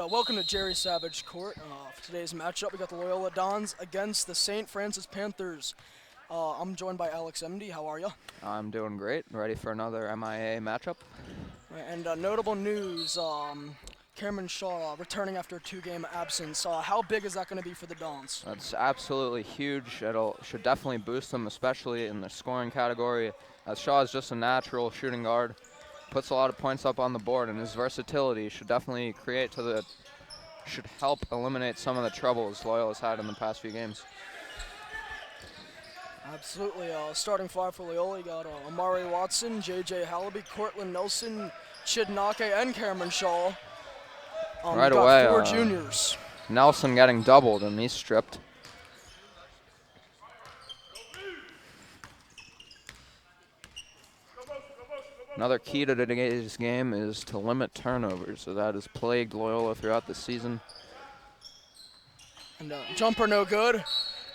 Welcome to Jerry Savage Court. For today's matchup, we got the Loyola Dons against the St. Francis Panthers. I'm joined by Alex MD. How are you? I'm doing great. Ready for another MIA matchup. And notable news, Cameron Shaw returning after a two-game absence. How big is that going to be for the Dons? That's absolutely huge. Should definitely boost them, especially in the scoring category. As Shaw is just a natural shooting guard, puts a lot of points up on the board, and his versatility should definitely should help eliminate some of the troubles Loyola's had in the past few games. Absolutely. Starting five for Loyola, you got Amari Watson, J.J. Hallaby, Cortland Nelson, Chid Nake, and Cameron Shaw. Right got away, four juniors. Nelson getting doubled, and he's stripped. Another key to today's game is to limit turnovers, so that has plagued Loyola throughout the season. And jumper no good.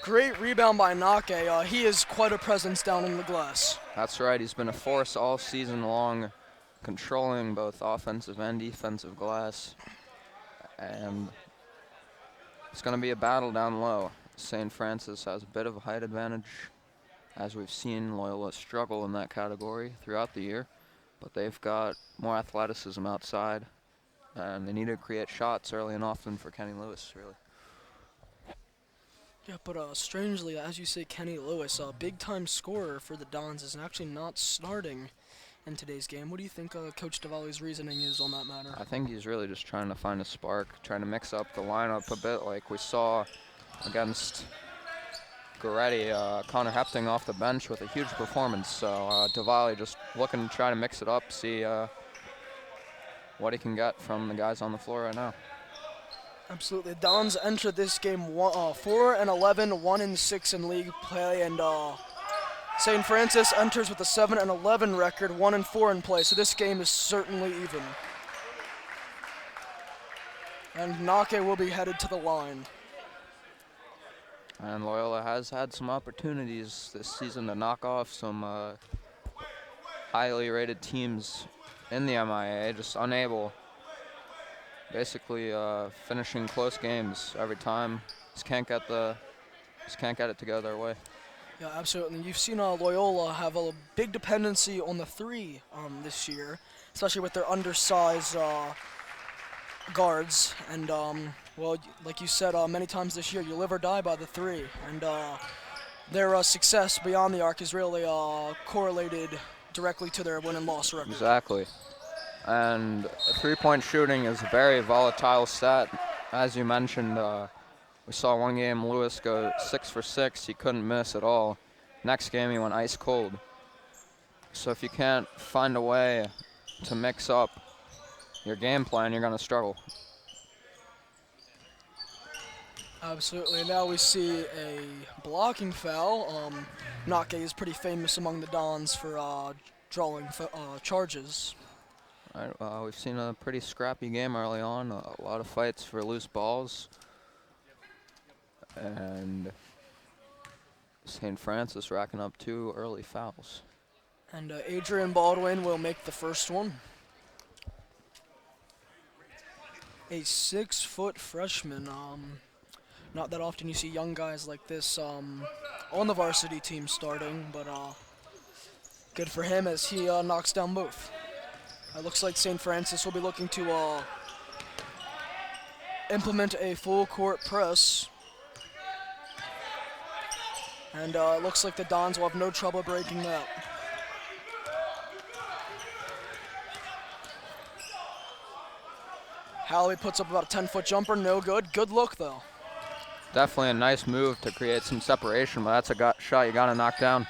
Great rebound by Nake. He is quite a presence down in the glass. That's right. He's been a force all season long, controlling both offensive and defensive glass. And it's going to be a battle down low. St. Francis has a bit of a height advantage, as we've seen Loyola struggle in that category throughout the year. But they've got more athleticism outside, and they need to create shots early and often for Kenny Lewis, really. Yeah, but strangely, as you say, Kenny Lewis, a big-time scorer for the Dons, is actually not starting in today's game. What do you think Coach Diwali's reasoning is on that matter? I think he's really just trying to find a spark, trying to mix up the lineup a bit like we saw against Goretti. Connor Hepting off the bench with a huge performance. So Diwali just looking to try to mix it up, see what he can get from the guys on the floor right now. Absolutely. The Dons entered this game 4-11, 1-6 in league play, and St. Francis enters with a 7-11 record, 1-4 in play. So this game is certainly even. And Nake will be headed to the line. And Loyola has had some opportunities this season to knock off some highly rated teams in the MIA, just unable. Basically finishing close games every time. Just can't get it to go their way. Yeah, absolutely. You've seen Loyola have a big dependency on the three this year, especially with their undersized guards. And, well, like you said many times this year, you live or die by the three. And their success beyond the arc is really correlated directly to their win and loss record. Exactly. And three-point shooting is a very volatile stat. As you mentioned, we saw one game Lewis go 6 for 6. He couldn't miss at all. Next game, he went ice cold. So if you can't find a way to mix up your game plan, you're going to struggle. Absolutely. Now we see a blocking foul. Nake is pretty famous among the Dons for drawing charges. Right, we've seen a pretty scrappy game early on, a lot of fights for loose balls. And St. Francis racking up 2 early fouls. And Adrian Baldwin will make the first one. A 6-foot freshman. Not that often you see young guys like this on the varsity team starting, but good for him as he knocks down both. It looks like St. Francis will be looking to implement a full court press. And it looks like the Dons will have no trouble breaking that. Halley puts up about a 10-foot jumper, no good. Good look, though. Definitely a nice move to create some separation, but that's a shot you got to knock down.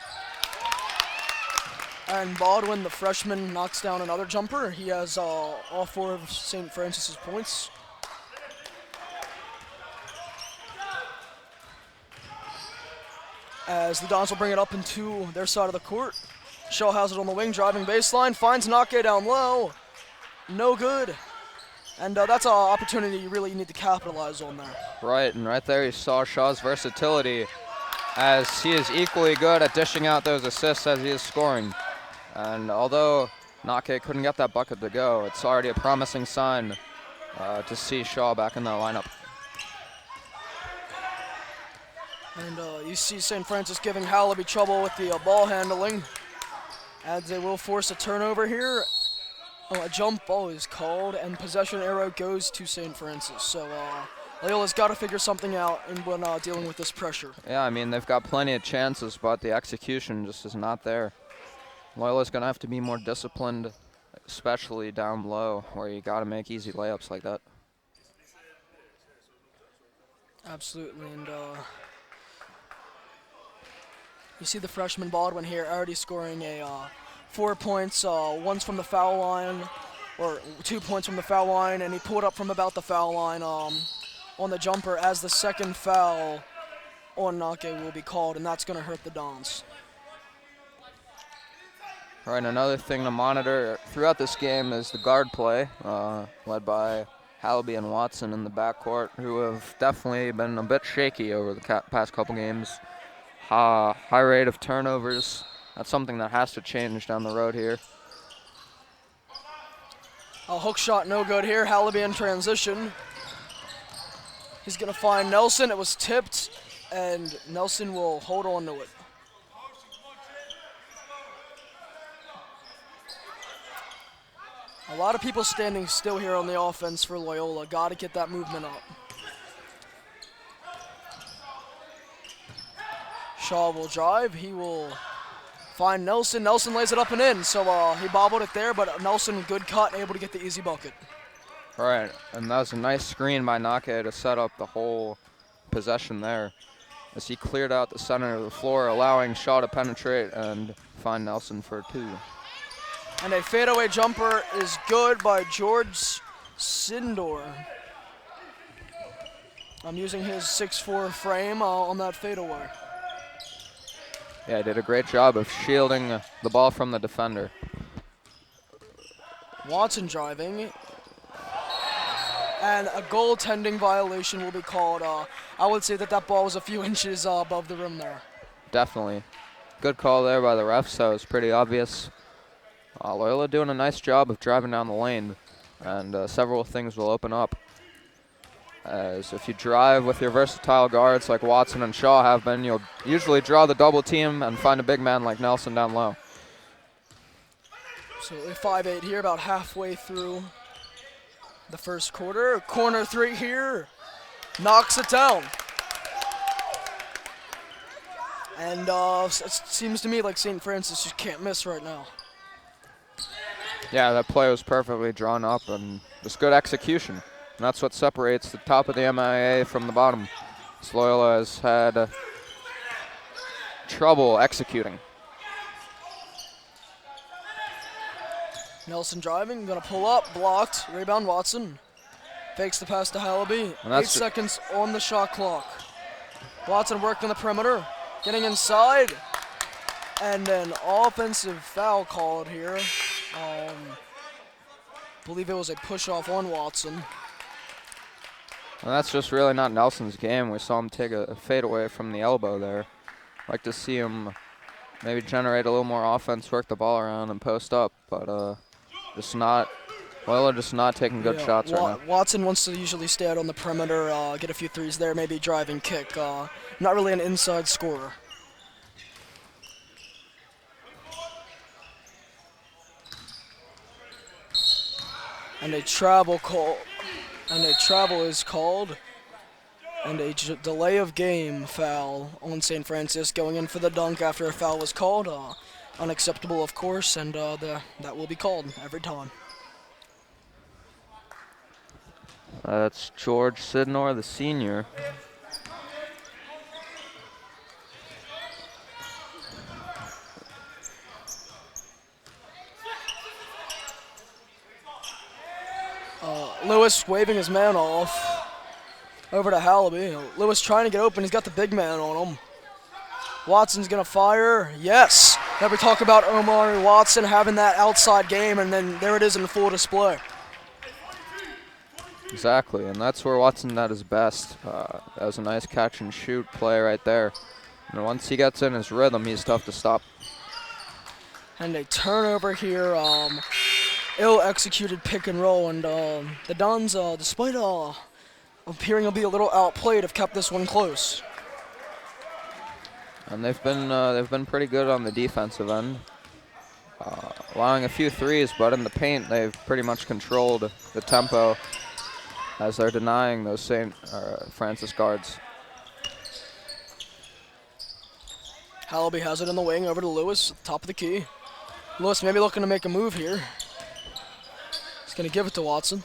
And Baldwin, the freshman, knocks down another jumper. He has all 4 of St. Francis's points. As the Dons will bring it up into their side of the court. Shaw has it on the wing, driving baseline, finds Nake down low. No good. And that's an opportunity you really need to capitalize on there. Right, and right there you saw Shaw's versatility, as he is equally good at dishing out those assists as he is scoring. And although Nake couldn't get that bucket to go, it's already a promising sign to see Shaw back in that lineup. And you see St. Francis giving Hallaby trouble with the ball handling, as they will force a turnover here. Oh, a jump ball is called, and possession arrow goes to St. Francis. So Loyola's got to figure something out when dealing with this pressure. Yeah, I mean, they've got plenty of chances, but the execution just is not there. Loyola's going to have to be more disciplined, especially down low, where you got to make easy layups like that. Absolutely, and you see the freshman Baldwin here already scoring 4 points, once from the foul line, or 2 points from the foul line, and he pulled up from about the foul line on the jumper as the second foul on Nake will be called, and that's going to hurt the Dons. All right, another thing to monitor throughout this game is the guard play, led by Hallaby and Watson in the backcourt, who have definitely been a bit shaky over the past couple games. High rate of turnovers. That's something that has to change down the road here. A hook shot no good here. Hallaby in transition. He's going to find Nelson. It was tipped, and Nelson will hold on to it. A lot of people standing still here on the offense for Loyola. Got to get that movement up. Shaw will drive. He will find Nelson. Nelson lays it up and in. So he bobbled it there, but Nelson, good cut, able to get the easy bucket. All right, and that was a nice screen by Nake to set up the whole possession there, as he cleared out the center of the floor, allowing Shaw to penetrate and find Nelson for 2. And a fadeaway jumper is good by George Sindor. I'm using his 6'4" frame on that fadeaway. Yeah, he did a great job of shielding the ball from the defender. Watson driving. And a goaltending violation will be called. I would say that ball was a few inches above the rim there. Definitely. Good call there by the refs, so it's pretty obvious. Loyola doing a nice job of driving down the lane, and several things will open up. As if you drive with your versatile guards like Watson and Shaw have been, you'll usually draw the double team and find a big man like Nelson down low. So 5-8 here, about halfway through the first quarter. Corner 3 here, knocks it down. And it seems to me like St. Francis just can't miss right now. Yeah, that play was perfectly drawn up and just good execution. And that's what separates the top of the MIA from the bottom. Loyola has had trouble executing. Nelson driving, gonna pull up, blocked, rebound Watson. Fakes the pass to Hallaby. 8 seconds on the shot clock. Watson working the perimeter, getting inside, and an offensive foul called here. Believe it was a push-off on Watson. And that's just really not Nelson's game. We saw him take a fadeaway from the elbow there. Like to see him maybe generate a little more offense, work the ball around, and post up, but Loyola just not taking good shots right now. Watson wants to usually stay out on the perimeter, get a few threes there, maybe driving kick. Not really an inside scorer. And a travel call. And a travel is called. And a delay of game foul on St. Francis, going in for the dunk after a foul was called. Unacceptable, of course, and that will be called every time. That's George Sidnor, the senior. Lewis waving his man off over to Hallaby. Lewis trying to get open. He's got the big man on him. Watson's going to fire. Yes. Never talk about Omari Watson having that outside game, and then there it is in full display. Exactly, and that's where Watson at his best. That was a nice catch and shoot play right there. And once he gets in his rhythm, he's tough to stop. And a turnover here. ill-executed pick and roll, and the Dons, despite appearing to be a little outplayed, have kept this one close. And they've been pretty good on the defensive end, allowing a few threes, but in the paint they've pretty much controlled the tempo as they're denying those St. Francis guards. Hallaby has it in the wing over to Lewis, top of the key. Lewis maybe looking to make a move here. He's going to give it to Watson.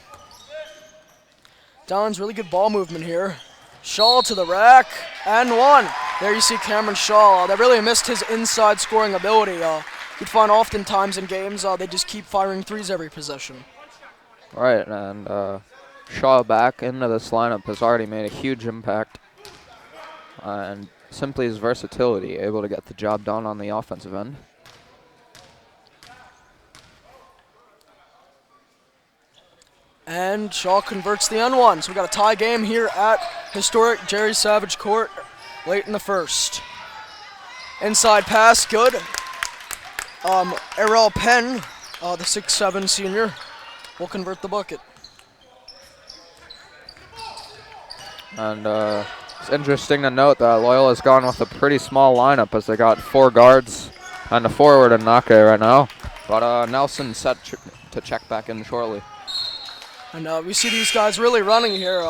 Don's really good ball movement here. Shaw to the rack, and one. There you see Cameron Shaw. That really missed his inside scoring ability. You'd find oftentimes in games they just keep firing threes every possession. Right, and Shaw back into this lineup has already made a huge impact. And simply his versatility, able to get the job done on the offensive end. And Shaw converts the n1. So we got a tie game here at historic Jerry Savage Court late in the first. Inside pass, good. Errol Penn, the 6'7" senior, will convert the bucket. And it's interesting to note that Loyola's gone with a pretty small lineup as they got 4 guards and a forward in Nake right now. But Nelson set to check back in shortly. And we see these guys really running here,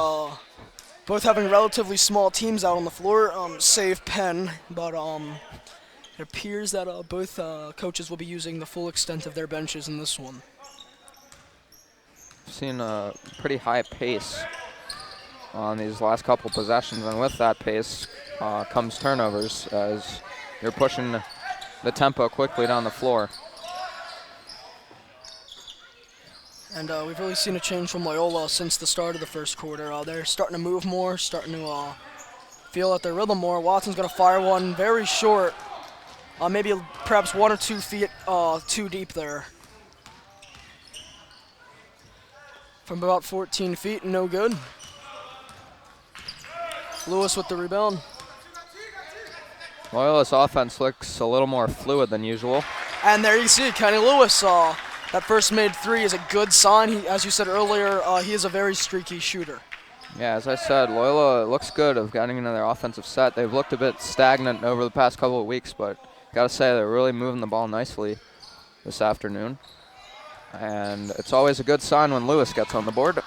both having relatively small teams out on the floor, save Penn, but it appears that both coaches will be using the full extent of their benches in this one. I've seen a pretty high pace on these last couple possessions, and with that pace comes turnovers as you're pushing the tempo quickly down the floor. And we've really seen a change from Loyola since the start of the first quarter. They're starting to move more, starting to feel out their rhythm more. Watson's going to fire one very short, maybe perhaps 1 or 2 feet too deep there. From about 14 feet, no good. Lewis with the rebound. Loyola's offense looks a little more fluid than usual. And there you see Kenny Lewis. That first made 3 is a good sign. As you said earlier, he is a very streaky shooter. Yeah, as I said, Loyola looks good of getting into their offensive set. They've looked a bit stagnant over the past couple of weeks, but gotta say they're really moving the ball nicely this afternoon. And it's always a good sign when Lewis gets on the board.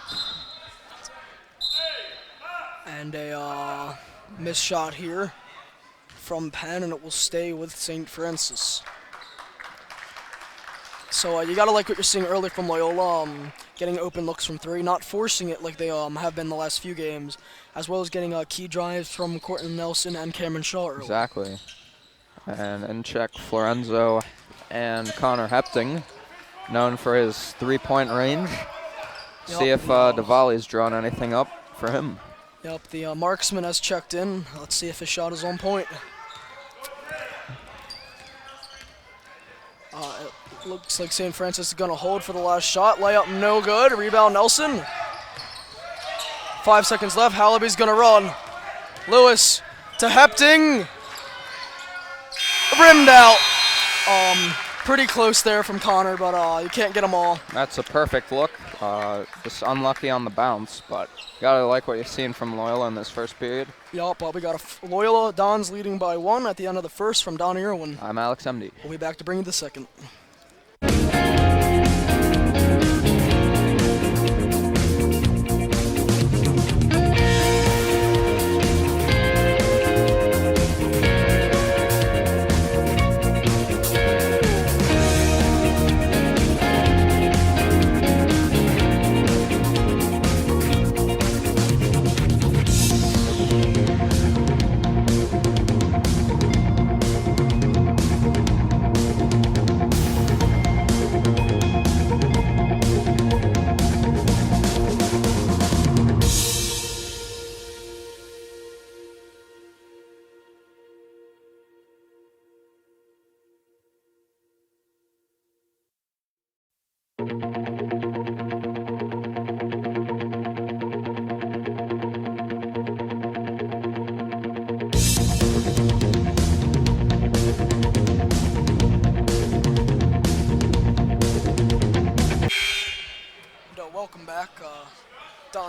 And a missed shot here from Penn, and it will stay with St. Francis. So you gotta like what you're seeing early from Loyola, getting open looks from 3, not forcing it like they have been the last few games, as well as getting key drives from Courtney Nelson and Cameron Shaw early. Exactly. And in check Florenzo and Connor Hepting, known for his 3-point range. Yep. See if Diwali's drawn anything up for him. Yep, the marksman has checked in. Let's see if his shot is on point. It looks like St. Francis is going to hold for the last shot. Layup no good. Rebound Nelson. 5 seconds left. Hallaby's going to run. Lewis to Hepting. Rimmed out. Pretty close there from Connor, but you can't get them all. That's a perfect look. Just unlucky on the bounce, but you gotta like what you're seeing from Loyola in this first period. Yup, we got Loyola Dons leading by 1 at the end of the first from Don Irwin. I'm Alex MD. We'll be back to bring you the second.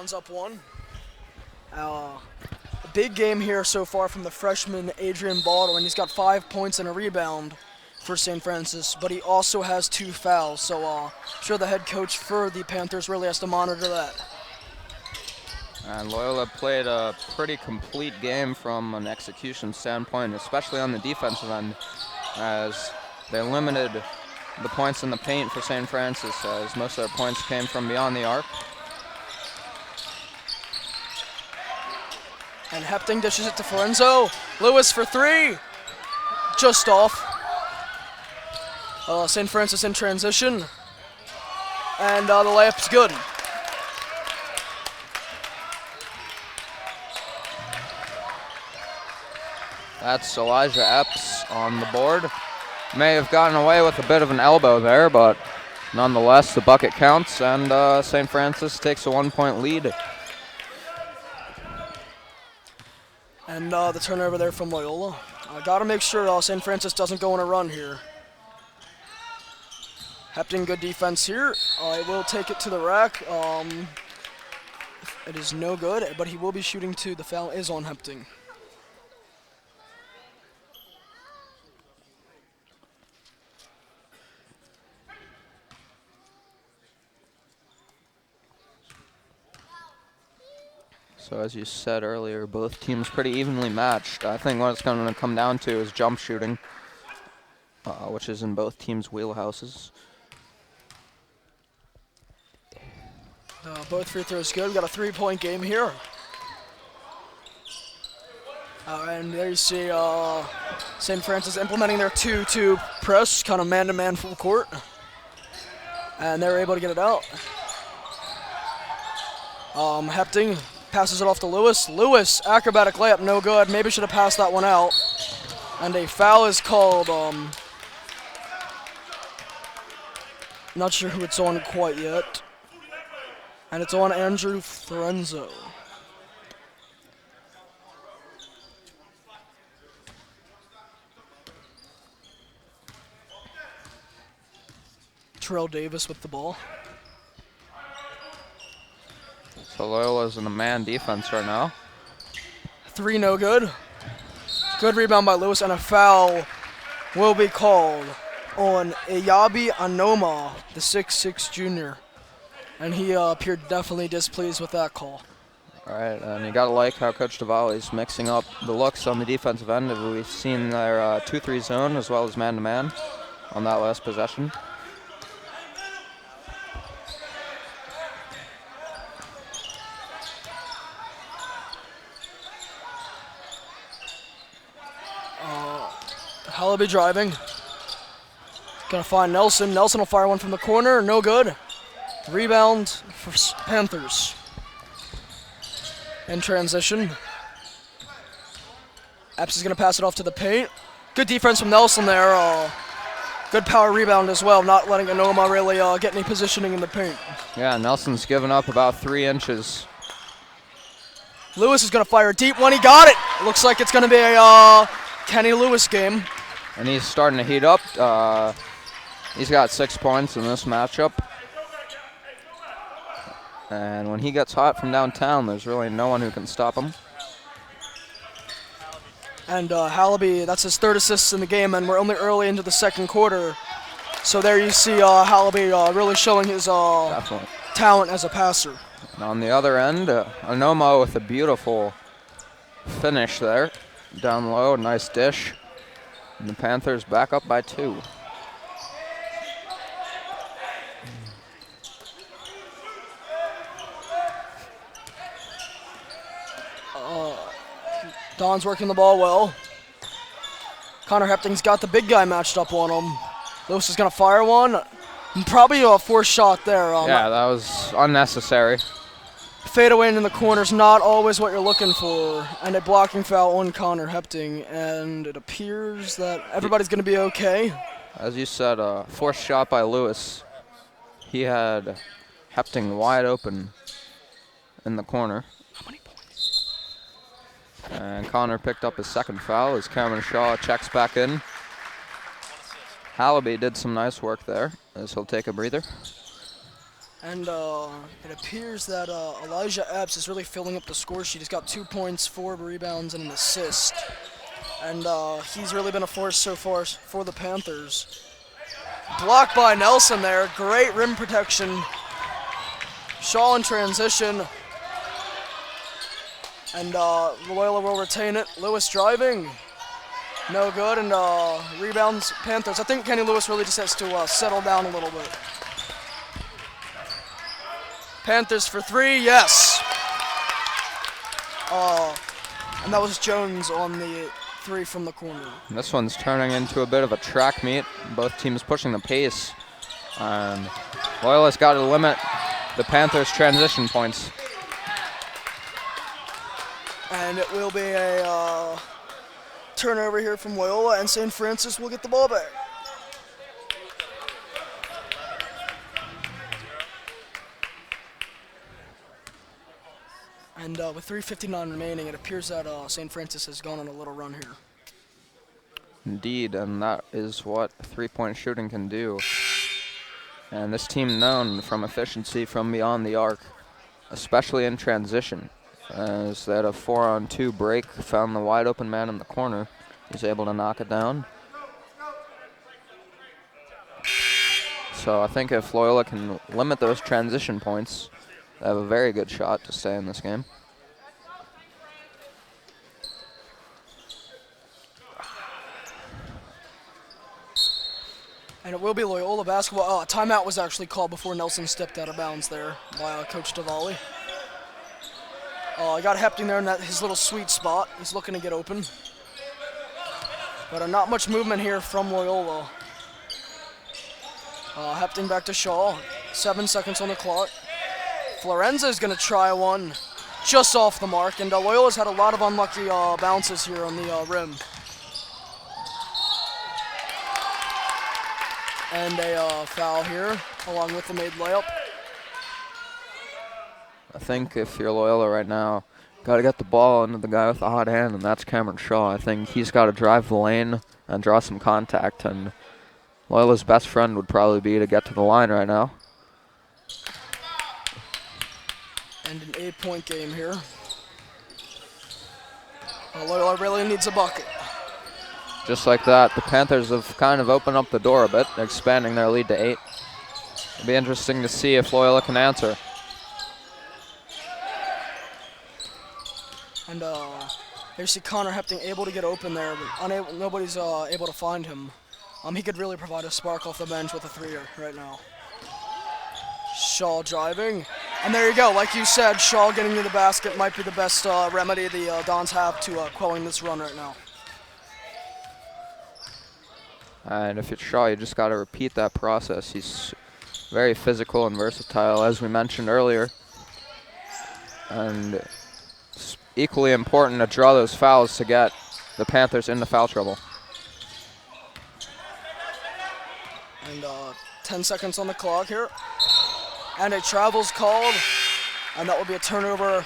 Browns up one. A big game here so far from the freshman Adrian Baldwin. He's got 5 points and a rebound for St. Francis, but he also has 2 fouls. So I'm sure the head coach for the Panthers really has to monitor that. And Loyola played a pretty complete game from an execution standpoint, especially on the defensive end, as they limited the points in the paint for St. Francis, as most of their points came from beyond the arc. And Hepting dishes it to Forenzo. Lewis for 3. Just off. St. Francis in transition. And the layup's good. That's Elijah Epps on the board. May have gotten away with a bit of an elbow there, but nonetheless, the bucket counts, and St. Francis takes a 1-point lead. And the turnover there from Loyola. Got to make sure St. Francis doesn't go on a run here. Hepting, good defense here. It will take it to the rack. It is no good, but he will be shooting 2. The foul is on Hepting. So as you said earlier, both teams pretty evenly matched. I think what it's going to come down to is jump shooting, which is in both teams' wheelhouses. Both free throws good. We got a 3-point game here. And there you see St. Francis implementing their 2-2 press, kind of man-to-man full court. And they're able to get it out. Hepting passes it off to Lewis. Lewis, acrobatic layup, no good. Maybe should have passed that one out. And a foul is called. Not sure who it's on quite yet. And it's on Andrew Forenzo. Terrell Davis with the ball. So Loyola's in a man defense right now. 3 no good. Good rebound by Lewis, and a foul will be called on Ayabi Anoma, the 6'6 junior. And he appeared definitely displeased with that call. All right, and you gotta like how Coach Davali's mixing up the looks on the defensive end. We've seen their 2-3 zone as well as man-to-man on that last possession. Hallaby driving. Gonna find Nelson. Nelson will fire one from the corner. No good. Rebound for Panthers. In transition. Epps is gonna pass it off to the paint. Good defense from Nelson there. Good power rebound as well, not letting Anoma really get any positioning in the paint. Yeah, Nelson's given up about 3 inches. Lewis is gonna fire a deep one. He got it. Looks like it's gonna be a Kenny Lewis game. And he's starting to heat up. He's got 6 points in this matchup. And when he gets hot from downtown, there's really no one who can stop him. And Hallaby, that's his 3rd assist in the game, and we're only early into the 2nd quarter. So there you see Hallaby really showing his talent as a passer. And on the other end, Anoma with a beautiful finish there. Down low, nice dish. And the Panthers back up by 2. Don's working the ball well. Connor Hepting's got the big guy matched up on him. Lewis is going to fire one. Probably a forced shot there. Yeah, that was unnecessary. Fade away in the corner's not always what you're looking for. And a blocking foul on Connor Hepting. And it appears that everybody's going to be okay. As you said, forced shot by Lewis. He had Hepting wide open in the corner. How many points? And Connor picked up his 2nd foul as Cameron Shaw checks back in. Hallaby did some nice work there as he'll take a breather. And it appears that Elijah Epps is really filling up the score sheet. He's got 2 points, 4 rebounds, and an assist. And he's really been a force so far for the Panthers. Blocked by Nelson there. Great rim protection. Shaw in transition. And Loyola will retain it. Lewis driving. No good. And rebounds Panthers. I think Kenny Lewis really just has to settle down a little bit. Panthers for 3, yes. And that was Jones on the 3 from the corner. And this one's turning into a bit of a track meet. Both teams pushing the pace. And Loyola's got to limit the Panthers' transition points. And it will be a turnover here from Loyola, and St. Francis will get the ball back. And with 3:59 remaining, it appears that St. Francis has gone on a little run here. Indeed, and that is what three-point shooting can do. And this team known from efficiency from beyond the arc, especially in transition, as that a 4-on-2 break found the wide open man in the corner. He's able to knock it down. So I think if Loyola can limit those transition points, they have a very good shot to stay in this game. And it will be Loyola basketball. Timeout was actually called before Nelson stepped out of bounds there by Coach Tavalli. I got Hepting there in his little sweet spot. He's looking to get open. But not much movement here from Loyola. Hepting back to Shaw. 7 seconds on the clock. Florenza is going to try one just off the mark. And Loyola's had a lot of unlucky bounces here on the rim. And a foul here, along with the made layup. I think if you're Loyola right now, got to get the ball into the guy with the hot hand, and that's Cameron Shaw. I think he's got to drive the lane and draw some contact, and Loyola's best friend would probably be to get to the line right now. And an 8-point game here. Loyola really needs a bucket. Just like that, the Panthers have kind of opened up the door a bit, expanding their lead to 8. It'll be interesting to see if Loyola can answer. And you see Connor Hepting able to get open there, but nobody's able to find him. He could really provide a spark off the bench with a 3er right now. Shaw driving. And there you go. Like you said, Shaw getting to the basket might be the best remedy the Dons have to quelling this run right now. And if it's Shaw, you just got to repeat that process. He's very physical and versatile, as we mentioned earlier. And it's equally important to draw those fouls to get the Panthers into foul trouble. And 10 seconds on the clock here. And a travel's called, and that will be a turnover.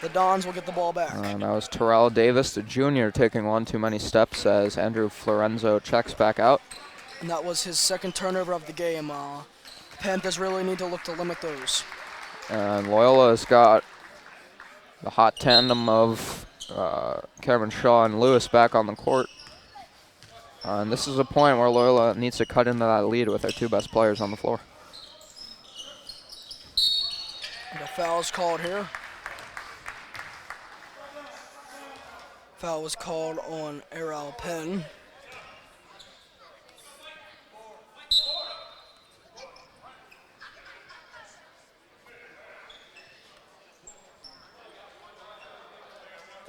The Dons will get the ball back. And that was Terrell Davis, the junior, taking one too many steps as Andrew Florenzo checks back out. And that was his second turnover of the game. The Panthers really need to look to limit those. And Loyola's got the hot tandem of Cameron Shaw and Lewis back on the court. And this is a point where Loyola needs to cut into that lead with their 2 best players on the floor. And a foul is called here. Foul was called on Errol Penn.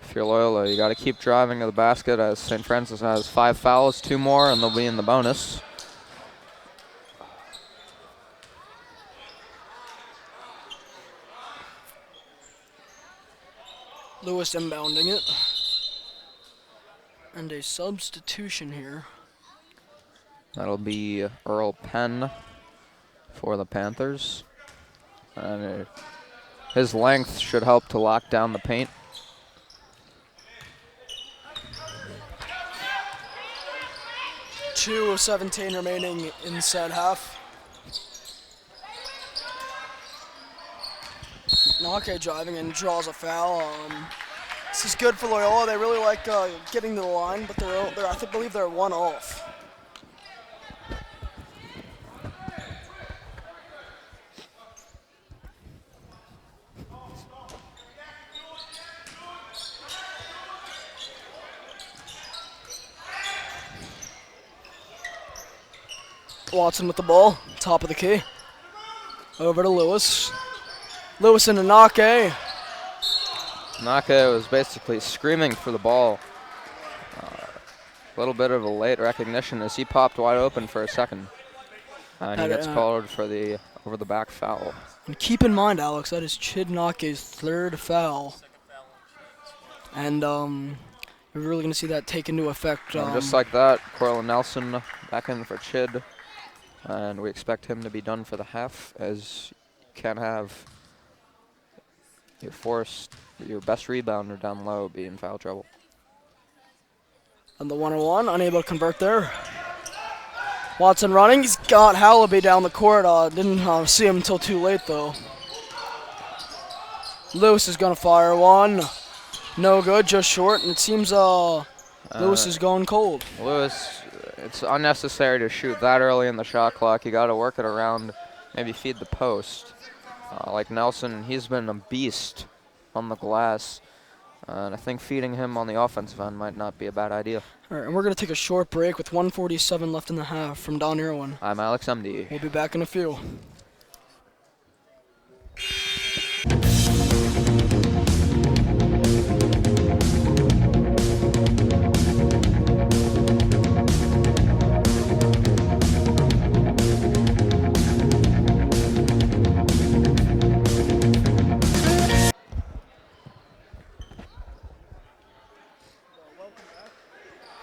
If you're Loyola, you got to keep driving to the basket as St. Francis has 5 fouls, 2 more, and they'll be in the bonus. Lewis inbounding it. And a substitution here. That'll be Earl Penn for the Panthers. And his length should help to lock down the paint. Two of 17 remaining in said half. Nake driving and draws a foul. This is good for Loyola. They really like getting to the line, but I believe they're one off. Watson with the ball, top of the key. Over to Lewis. Lewis into Nake. Nake was basically screaming for the ball. A little bit of a late recognition as he popped wide open for a second. And he gets called for the over-the-back foul. And keep in mind, Alex, that is Chid Nake's third foul. And you're really going to see that take into effect. Just like that, Corlin Nelson back in for Chid. And we expect him to be done for the half, as you can't have your best rebounder down low be in foul trouble. And the 1-on-1, unable to convert there. Watson running. He's got Hallaby down the court. Didn't see him until too late, though. Lewis is going to fire one. No good, just short. And it seems Lewis is going cold. Lewis, it's unnecessary to shoot that early in the shot clock. You got to work it around, maybe feed the post. Like Nelson, he's been a beast on the glass. And I think feeding him on the offensive end might not be a bad idea. All right, and we're going to take a short break with 1:47 left in the half from Don Irwin. I'm Alex MD. We'll be back in a few.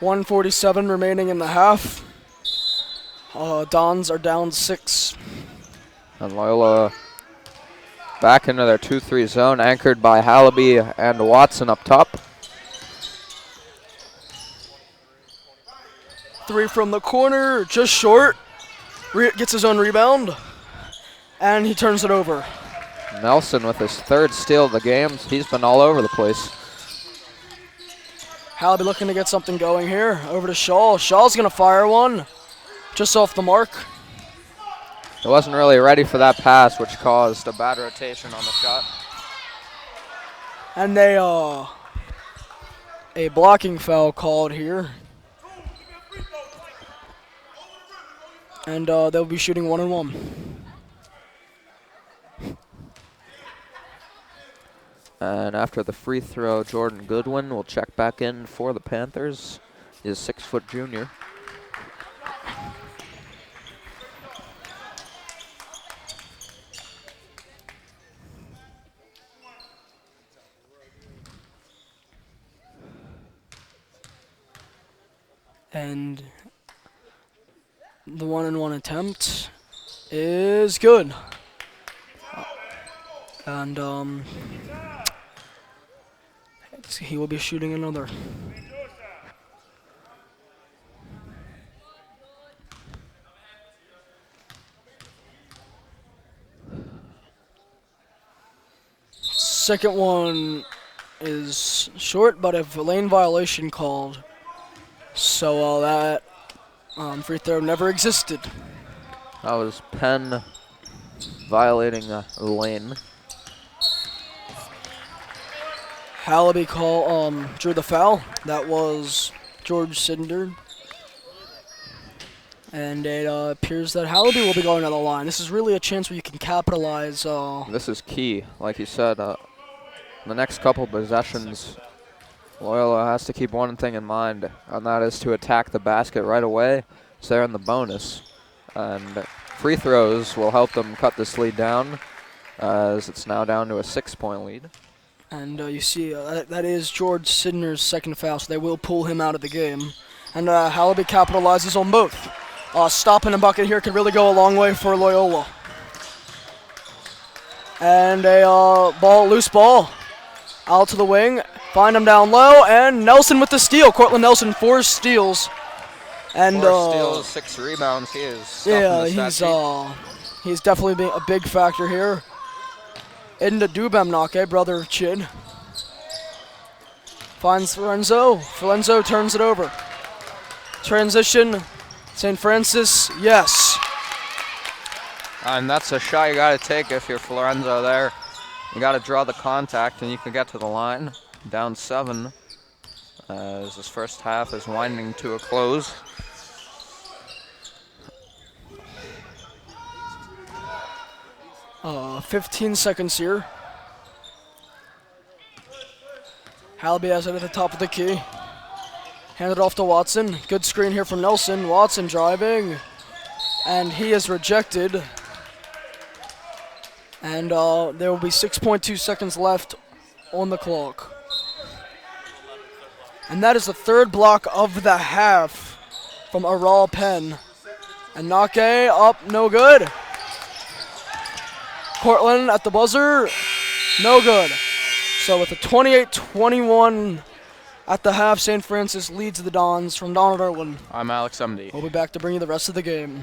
.147 remaining in the half. Dons are down 6. And Loyola back into their 2-3 zone, anchored by Hallaby and Watson up top. 3 from the corner, just short. Gets his own rebound, and he turns it over. Nelson with his 3rd steal of the game. He's been all over the place. Hallaby looking to get something going here. Over to Shaw. Shaw's going to fire one. Just off the mark. He wasn't really ready for that pass, which caused a bad rotation on the shot. And a blocking foul called here. And they'll be shooting 1-on-1. And after the free throw, Jordan Goodwin will check back in for the Panthers. He's a 6-foot junior. And the 1-on-1 attempt is good. And he will be shooting another. Second one is short, but a lane violation called. So that free throw never existed. That was Penn violating a lane. Hallaby drew the foul. That was George Sinder. And it appears that Hallaby will be going to the line. This is really a chance where you can capitalize. This is key. Like you said, the next couple possessions, Loyola has to keep one thing in mind, and that is to attack the basket right away, so they're in the bonus. And free throws will help them cut this lead down, as it's now down to a 6-point lead. And you see that is George Sidner's second foul, so they will pull him out of the game. And Hallaby capitalizes on both. Stopping a bucket here could really go a long way for Loyola. And a loose ball, out to the wing. Find him down low, and Nelson with the steal. Cortland Nelson, 4 steals. And 4 steals, 6 rebounds. He is he's definitely been a big factor here. Into Dubemnake, brother of Chid. Finds Florenzo. Florenzo turns it over. Transition. St. Francis, yes. And that's a shot you got to take if you're Florenzo there. You got to draw the contact and you can get to the line. Down 7 as this first half is winding to a close. 15 seconds here. Halby has it at the top of the key. Handed off to Watson. Good screen here from Nelson. Watson driving. And he is rejected. And there will be 6.2 seconds left on the clock. And that is the third block of the half from Aral Penn. And Nake up, no good. Cortland at the buzzer, no good. So with a 28-21 at the half, St. Francis leads the Dons from Donald Irwin. I'm Alex Umdy. We'll be back to bring you the rest of the game.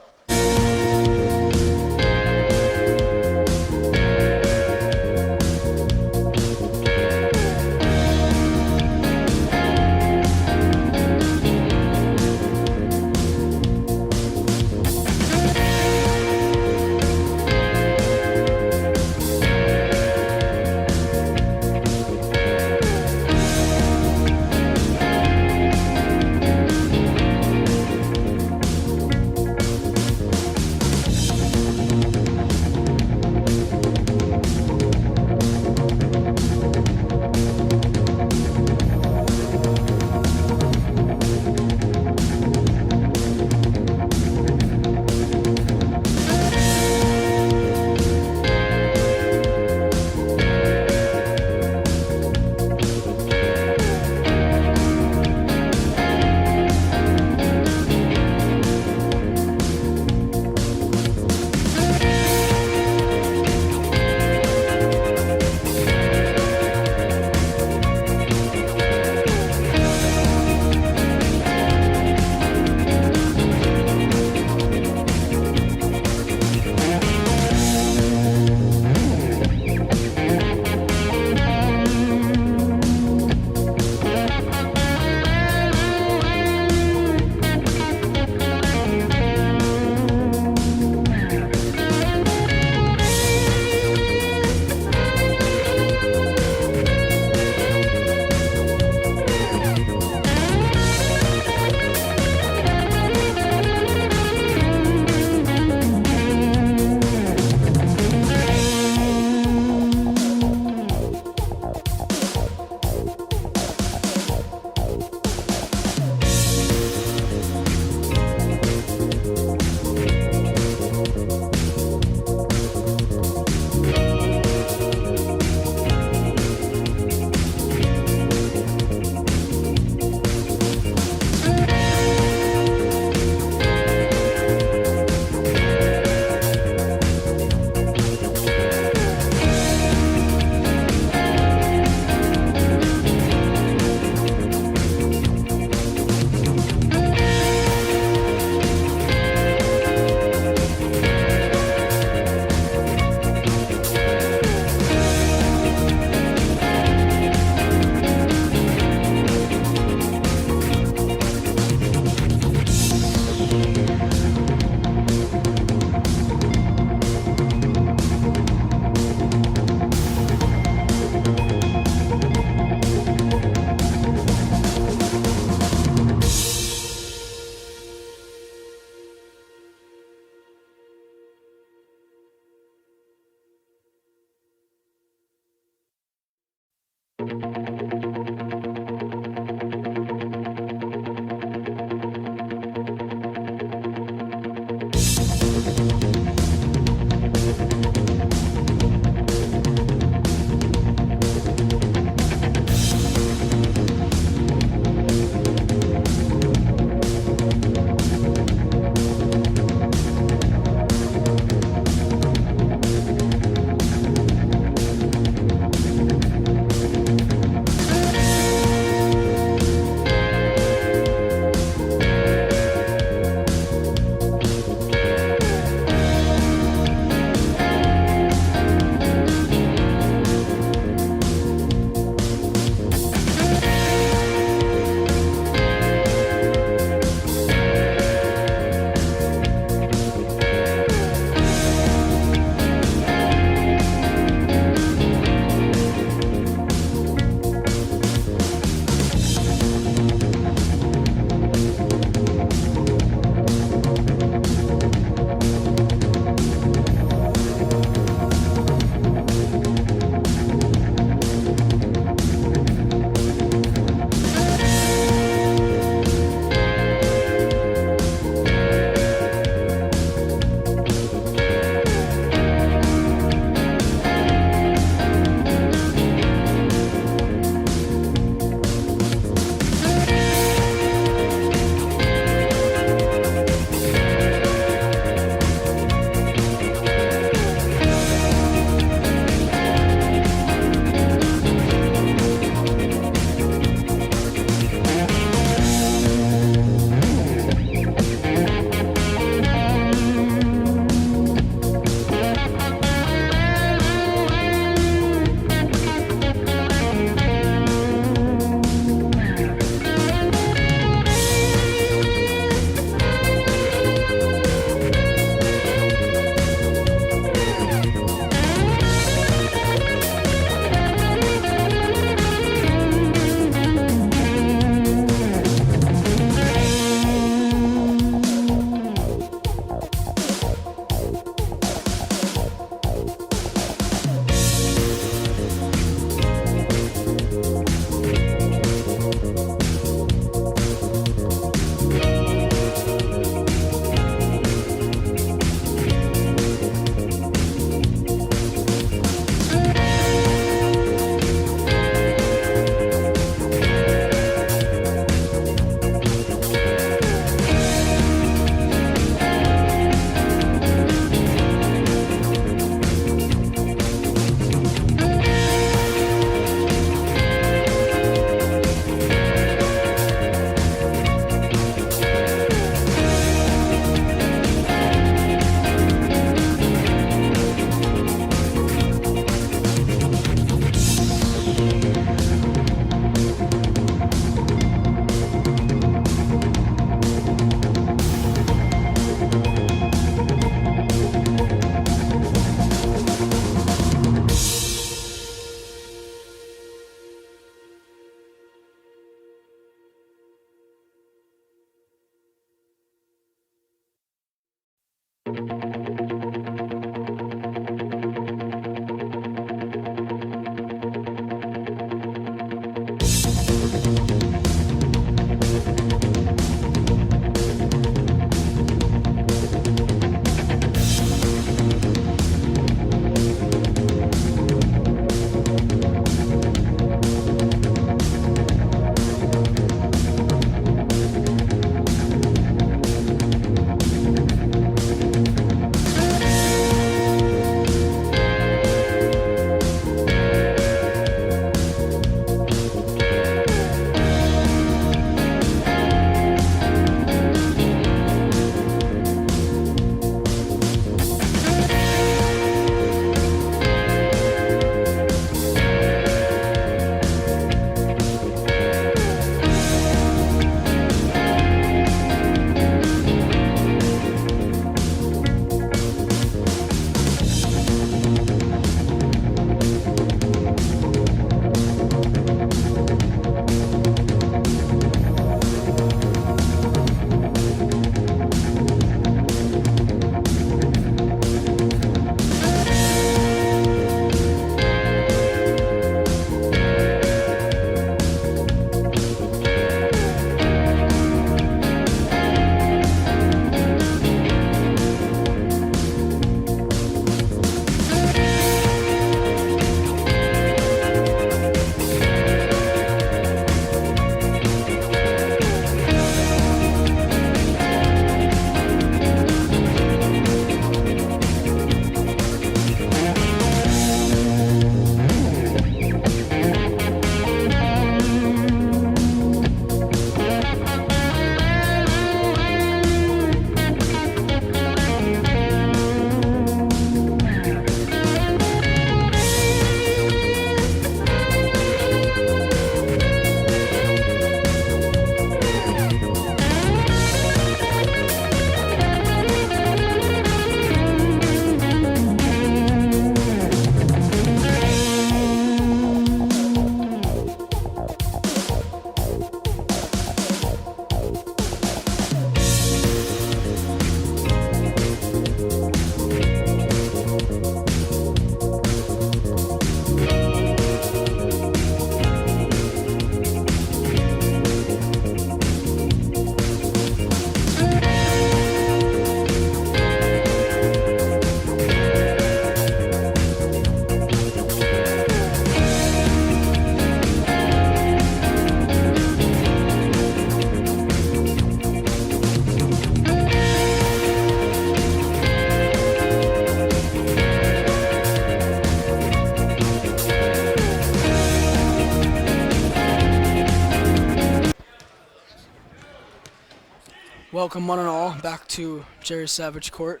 Welcome one and all back to Jerry Savage Court.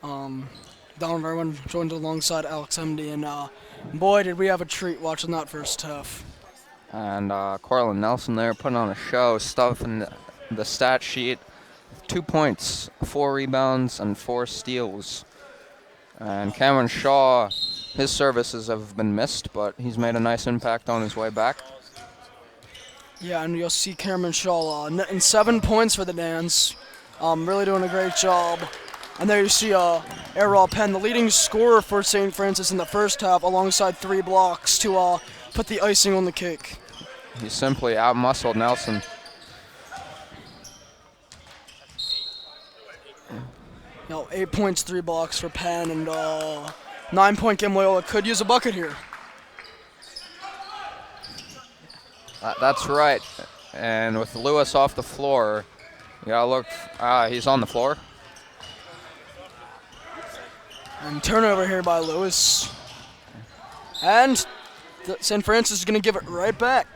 Donald Irwin joined alongside Alex MD, and boy, did we have a treat watching that first half. And Corlin Nelson there putting on a show, stuffing the stat sheet. 2 points, 4 rebounds, and 4 steals. And Cameron Shaw, his services have been missed, but he's made a nice impact on his way back. Yeah, and you'll see Cameron Shaw netting 7 points for the Dans. Really doing a great job. And there you see Errol Penn, the leading scorer for St. Francis in the first half, alongside 3 blocks to put the icing on the cake. He simply outmuscled Nelson. You know, 8 points, 3 blocks for Penn, and 9-point game. Loyola could use a bucket here. That's right. And with Lewis off the floor, you gotta look. He's on the floor. And turnover here by Lewis. And St. Francis is going to give it right back.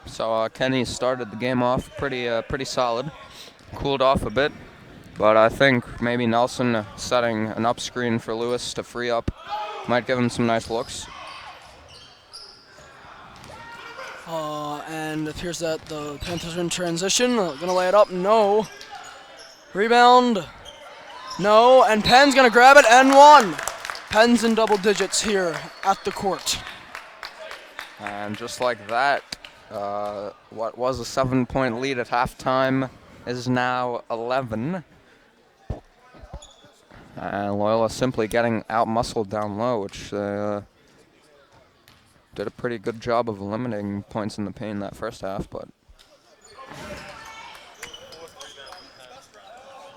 So Kenny started the game off pretty solid. Cooled off a bit, but I think maybe Nelson setting an up screen for Lewis to free up might give him some nice looks. And it appears that the Panthers are in transition. Gonna lay it up, no. Rebound, no, and Penn's gonna grab it and one. Penn's in double digits here at the court. And just like that, what was a 7-point lead at halftime is now 11. And Loyola simply getting outmuscled down low, which did a pretty good job of eliminating points in the paint that first half, but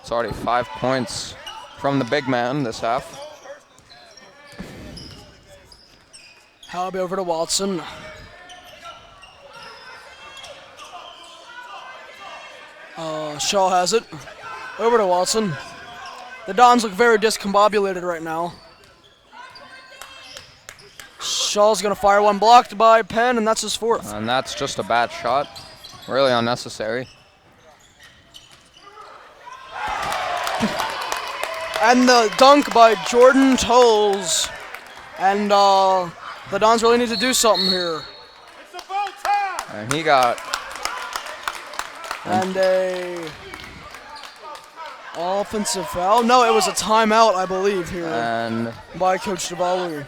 it's already 5 points from the big man this half. Halby over to Watson. Shaw has it. Over to Watson. The Dons look very discombobulated right now. Shaw's going to fire one, blocked by Penn, and that's his 4th. And that's just a bad shot. Really unnecessary. And the dunk by Jordan Tolles. And the Dons really need to do something here. And he got... And a offensive foul. No, it was a timeout, I believe, here And by Coach Davalu.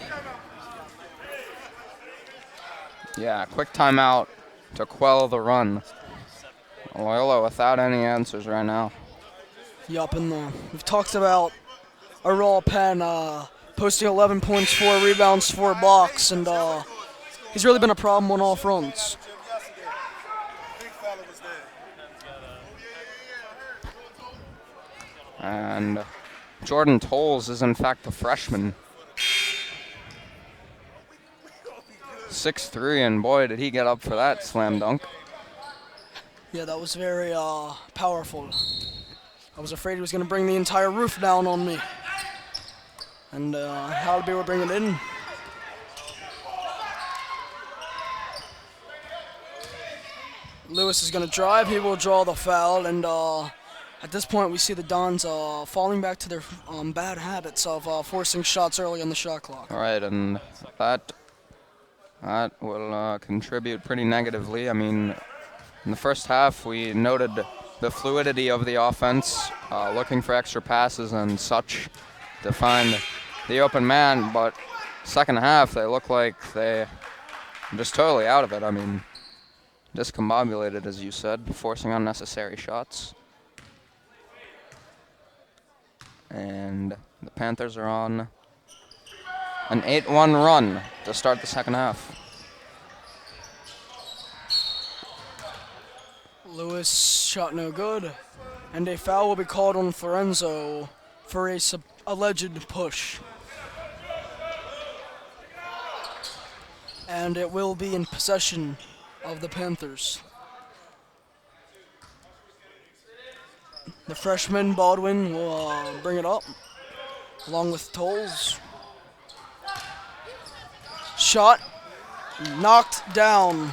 yeah, quick timeout to quell the run. Loyola without any answers right now. Yup, and we've talked about Errol Penn posting 11 points, 4 rebounds, 4 blocks, and he's really been a problem on all fronts. And Jordan Tolles is in fact a freshman. 6'3", and boy did he get up for that slam dunk. Yeah, that was very powerful. I was afraid he was going to bring the entire roof down on me. And Halby will bring it in. Lewis is going to drive. He will draw the foul, and at this point we see the Dons falling back to their bad habits of forcing shots early on the shot clock. All right, and that will contribute pretty negatively. I mean, in the first half, we noted the fluidity of the offense, looking for extra passes and such to find the open man, but second half, they look like they're just totally out of it. I mean, discombobulated, as you said, forcing unnecessary shots. And the Panthers are on an 8-1 run to start the second half. Lewis shot no good, and a foul will be called on Florenzo for a alleged push. And it will be in possession of the Panthers. The freshman Baldwin will bring it up, along with Tolles. Shot, knocked down.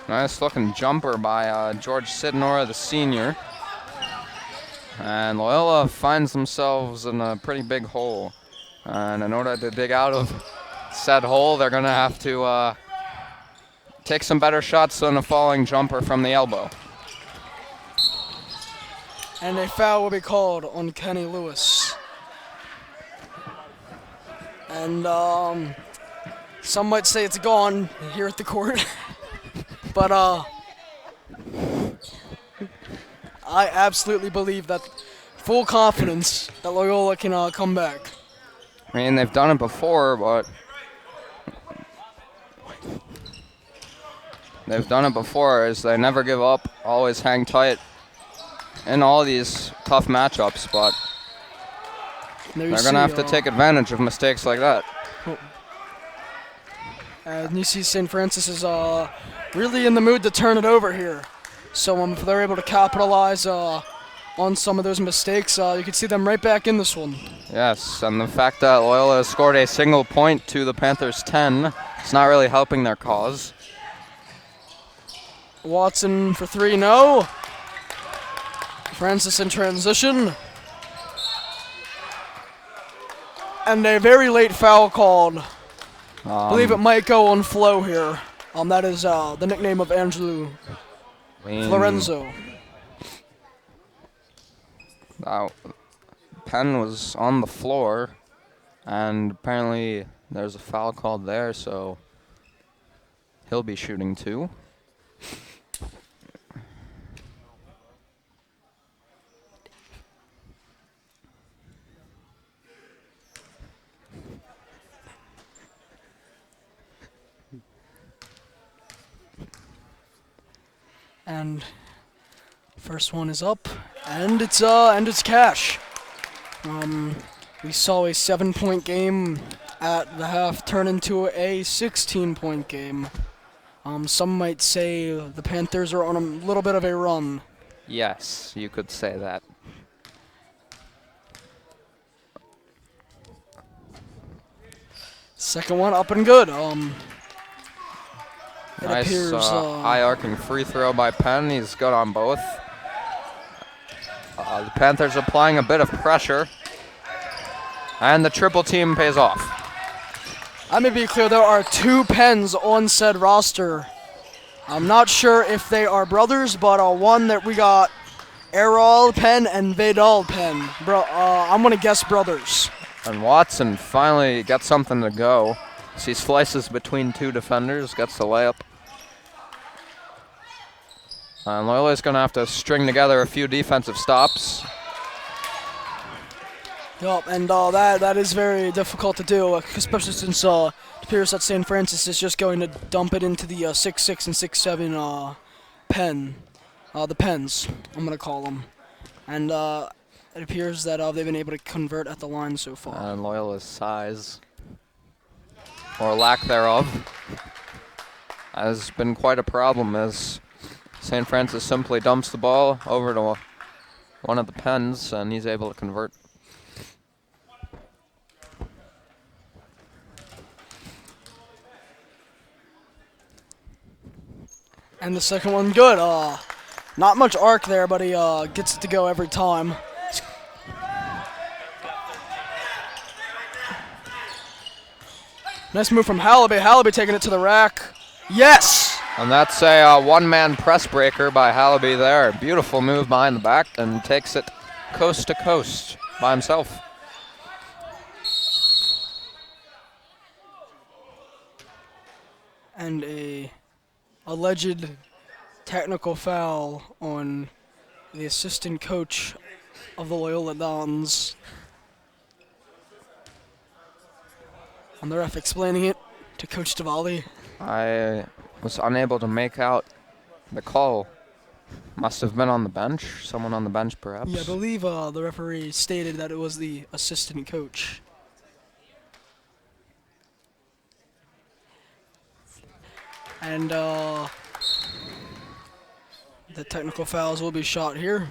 Nice looking jumper by George Sidnora, the senior. And Loyola finds themselves in a pretty big hole. And in order to dig out of said hole, they're going to have to take some better shots than a falling jumper from the elbow. And a foul will be called on Kenny Lewis. And some might say it's gone here at the court. But I absolutely believe that full confidence that Loyola can come back. I mean, they've done it before, but as they never give up, always hang tight in all these tough matchups, but they're going to have to take advantage of mistakes like that. And you see St. Francis is really in the mood to turn it over here. So if they're able to capitalize on some of those mistakes, you can see them right back in this one. Yes, and the fact that Loyola has scored a single point to the Panthers' 10, it's not really helping their cause. Watson for three, no. Francis in transition. And a very late foul called. I believe it might go on Flo here. That is the nickname of Angelo Florenzo. Penn was on the floor, and apparently there's a foul called there, so he'll be shooting too. And first one is up, and it's cash. We saw a 7-point game at the half turn into a 16-point game. Some might say the Panthers are on a little bit of a run. Yes, you could say that. Second one up and good. Nice appears, high-arcing free throw by Penn. He's good on both. The Panthers applying a bit of pressure. And the triple team pays off. Let me be clear, there are two Penns on said roster. I'm not sure if they are brothers, but one that we got Errol Penn and Vidal Penn. I'm going to guess brothers. And Watson finally gets something to go. He slices between two defenders, gets the layup. And Loyola's going to have to string together a few defensive stops. Yup, and that is very difficult to do, especially since it appears that St. Francis is just going to dump it into the 6'6" and 6'7" pen. The Pens, I'm going to call them. And it appears that they've been able to convert at the line so far. And Loyola's size, or lack thereof, has been quite a problem as St. Francis simply dumps the ball over to one of the Pens, and he's able to convert. And the second one, good. Not much arc there, but he gets it to go every time. Nice move from Hallaby. Hallaby taking it to the rack. Yes! And that's a one-man press breaker by Hallaby there. Beautiful move behind the back, and takes it coast to coast by himself. And a alleged technical foul on the assistant coach of the Loyola Dons. And the ref explaining it to Coach Tavalli. I was unable to make out the call. Must have been on the bench. Someone on the bench, perhaps. Yeah, I believe the referee stated that it was the assistant coach. And the technical fouls will be shot here.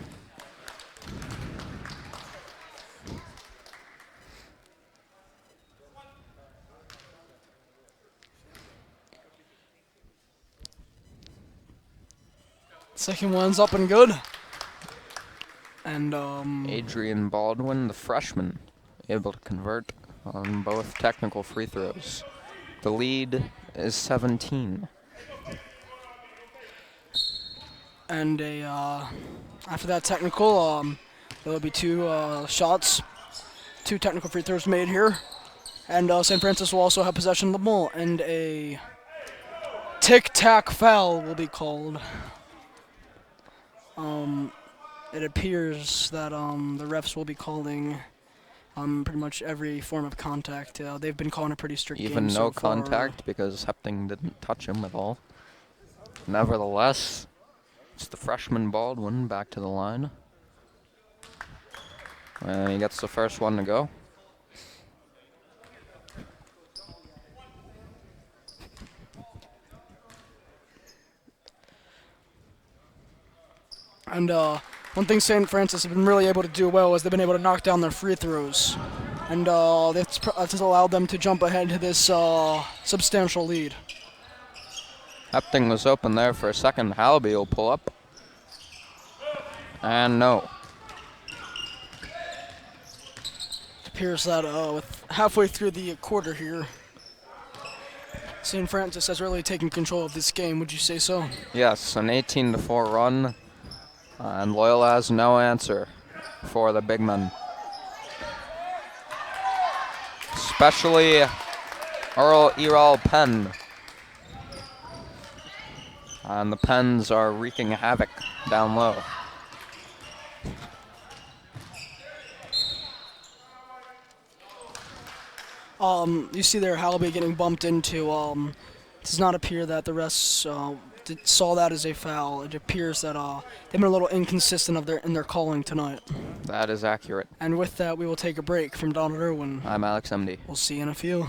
Second one's up and good. And Adrian Baldwin, the freshman, able to convert on both technical free throws. The lead is 17. And after that technical, there will be two shots, two technical free throws made here. And St. Francis will also have possession of the ball. And a tic-tac foul will be called. It appears that the refs will be calling pretty much every form of contact. They've been calling a pretty strict Even game no so far. contact because Hepting didn't touch him at all. Nevertheless, it's the freshman Baldwin back to the line. And he gets the first one to go. And one thing St. Francis have been really able to do well is they've been able to knock down their free throws. And that's has allowed them to jump ahead to this substantial lead. Hepting was open there for a second. Hallaby will pull up. And no. It appears that with halfway through the quarter here, St. Francis has really taken control of this game. Would you say so? Yes, an 18-4 run. And Loyola has no answer for the big men. Especially Earl Penn. And the Pens are wreaking havoc down low. You see there Hallaby getting bumped into. It does not appear that the refs saw that as a foul. It appears that they've been a little inconsistent in their calling tonight. That is accurate. And with that, we will take a break from Donald Irwin. I'm Alex MD. We'll see you in a few.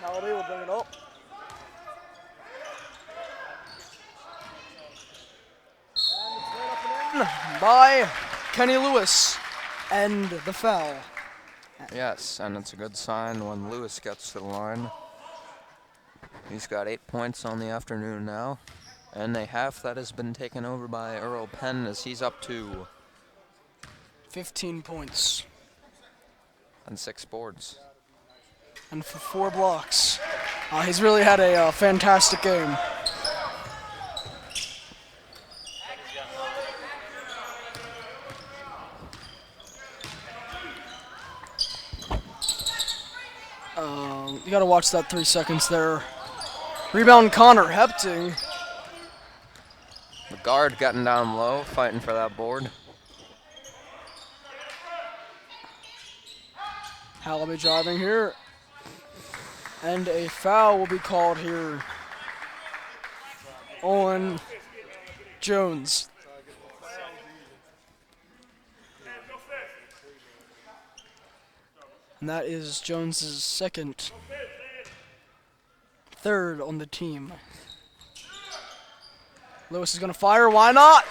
Hallaby will bring it up. And it's right up and in by Kenny Lewis. And the foul. Yes, and it's a good sign when Lewis gets to the line. He's got 8 points on the afternoon now. And a half that has been taken over by Earl Penn as he's up to 15 points. and 6 boards. And for 4 blocks. He's really had a fantastic game. You gotta watch that 3 seconds there. Rebound Connor Hepting. The guard getting down low, fighting for that board. Hallaby driving here. And a foul will be called here on Jones. And that is Jones's third on the team. Lewis is going to fire. Why not?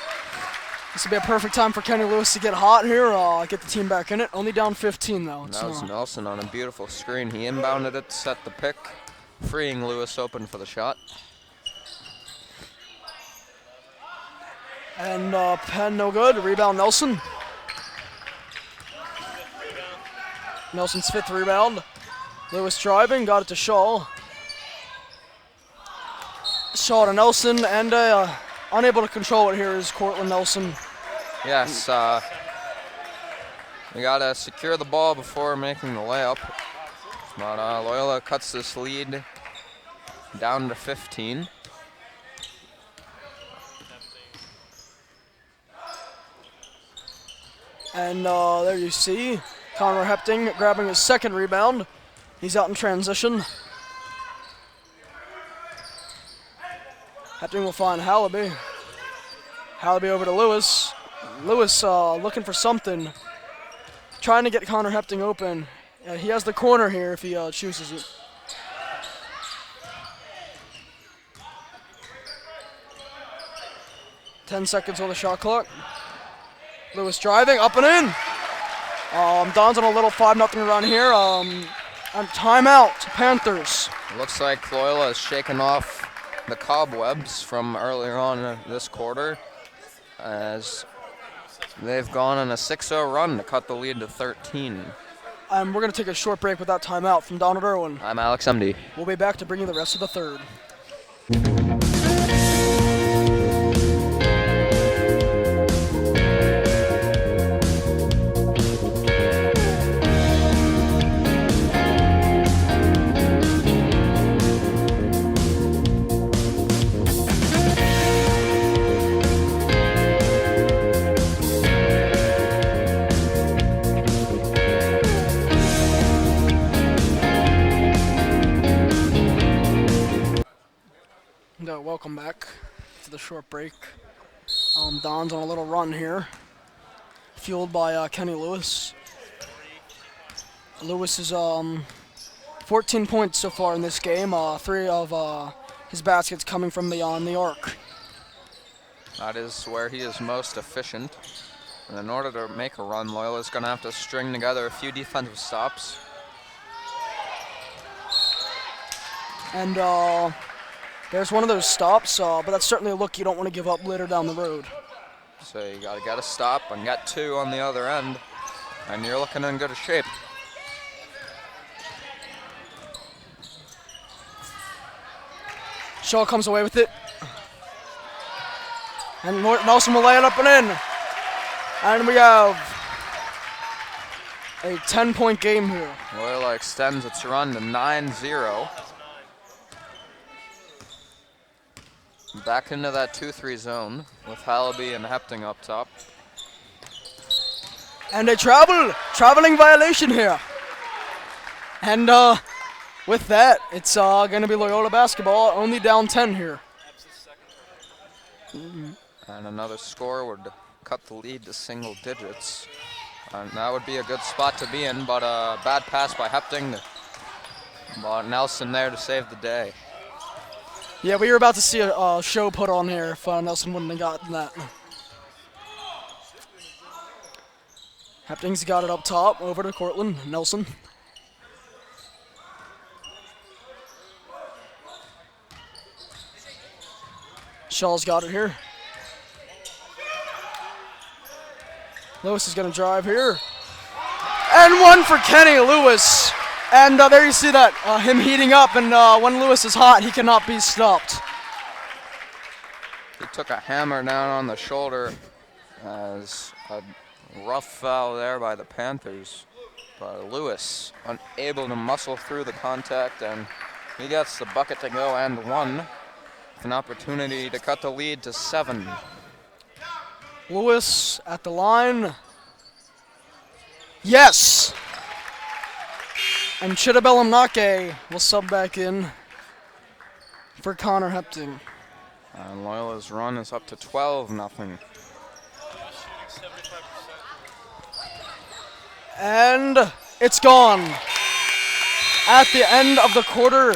This would be a perfect time for Kenny Lewis to get hot here, get the team back in it. Only down 15, though. That was Nelson on a beautiful screen. He inbounded it, set the pick, freeing Lewis open for the shot. And Penn no good. Rebound Nelson. Nelson's 5th rebound. Lewis driving, got it to Shaw. Shaw to Nelson, and unable to control it here is Cortland Nelson. Yes, we got to secure the ball before making the layup. But Loyola cuts this lead down to 15. And there you see Connor Hepting grabbing his 2nd rebound. He's out in transition. Hepting will find Hallaby. Hallaby over to Lewis. Lewis looking for something. Trying to get Connor Hepting open. He has the corner here if he chooses it. Ten seconds on the shot clock. Lewis driving, up and in. Don's on a little 5-0 run here. And timeout, Panthers. Looks like Loyola has shaken off the cobwebs from earlier on this quarter, as they've gone on a 6-0 run to cut the lead to 13. We're going to take a short break with that timeout from Donald Irwin. I'm Alex MD. We'll be back to bring you the rest of the third. Welcome back to the short break. Don's on a little run here, fueled by Kenny Lewis. Lewis is 14 points so far in this game. 3 of his baskets coming from beyond the arc. That is where he is most efficient. And in order to make a run, Loyola's going to have to string together a few defensive stops. And there's one of those stops, but that's certainly a look you don't want to give up later down the road. So you got to get a stop and get 2 on the other end, and you're looking in good shape. Shaw comes away with it. And Nelson will lay it up and in. And we have a 10-point game here. Loyola extends its run to 9-0. Back into that 2-3 zone with Hallaby and Hepting up top. And a traveling violation here. And with that, it's going to be Loyola basketball, only down 10 here. And another score would cut the lead to single digits. And that would be a good spot to be in, but a bad pass by Hepting. But Nelson there to save the day. Yeah, we were about to see a show put on here if Nelson wouldn't have gotten that. Hepting's got it up top, over to Cortland Nelson. Shaw's got it here. Lewis is going to drive here. And one for Kenny Lewis. And there you see that, him heating up, and when Lewis is hot, he cannot be stopped. He took a hammer down on the shoulder as a rough foul there by the Panthers. But Lewis unable to muscle through the contact, and he gets the bucket to go and 1 with an opportunity to cut the lead to 7. Lewis at the line. Yes! And Chidabellum Nake will sub back in for Connor Hepting. And Loyola's run is up to 12-0. And it's gone. At the end of the quarter,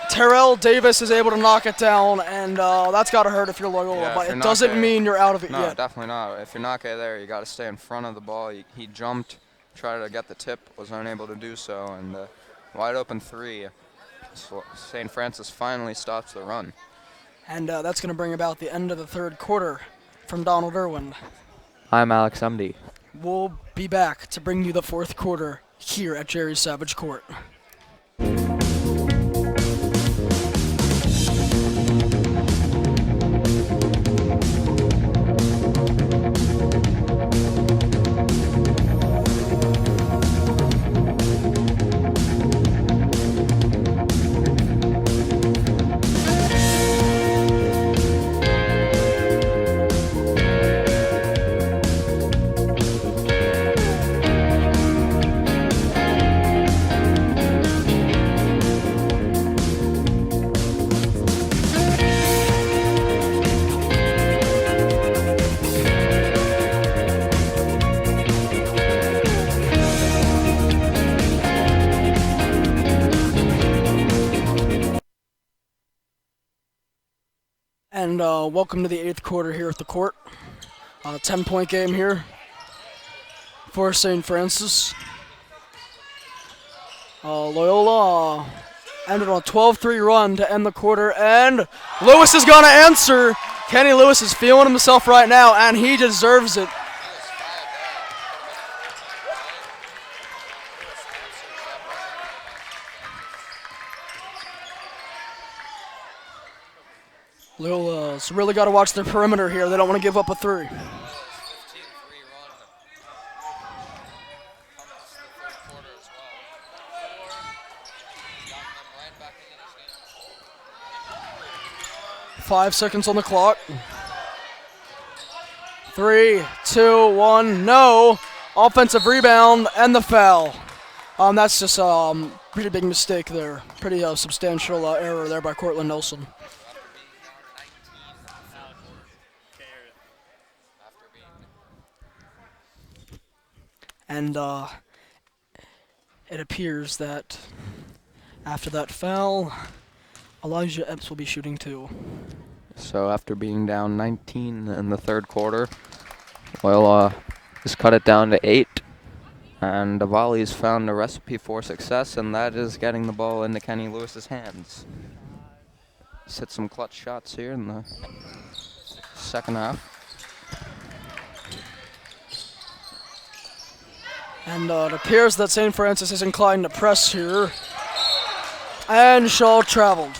Terrell Davis is able to knock it down, and that's got to hurt if you're Loyola, but it doesn't mean you're out of it yet. No, definitely not. If you're Nake there, you got to stay in front of the ball. He jumped, tried to get the tip, was unable to do so, and wide open 3. So St. Francis finally stops the run. And that's going to bring about the end of the third quarter from Donald Irwin. I'm Alex MD. we'll be back to bring you the fourth quarter here at Jerry Savage Court. And welcome to the eighth quarter here at the court. 10-point game here for St. Francis. Loyola ended on a 12-3 run to end the quarter, and Lewis is going to answer. Kenny Lewis is feeling himself right now, and he deserves it. Loyola's really got to watch their perimeter here. They don't want to give up a three. Five seconds on the clock. 3, 2, 1, no. Offensive rebound and the foul. That's just a pretty big mistake there. Pretty substantial error there by Cortland Nelson. And it appears that after that foul, Elijah Epps will be shooting too. So after being down 19 in the third quarter, Loyola has cut it down to 8. And Avali's found a recipe for success, and that is getting the ball into Kenny Lewis's hands. He's hit some clutch shots here in the second half. And it appears that St. Francis is inclined to press here. And Shaw traveled.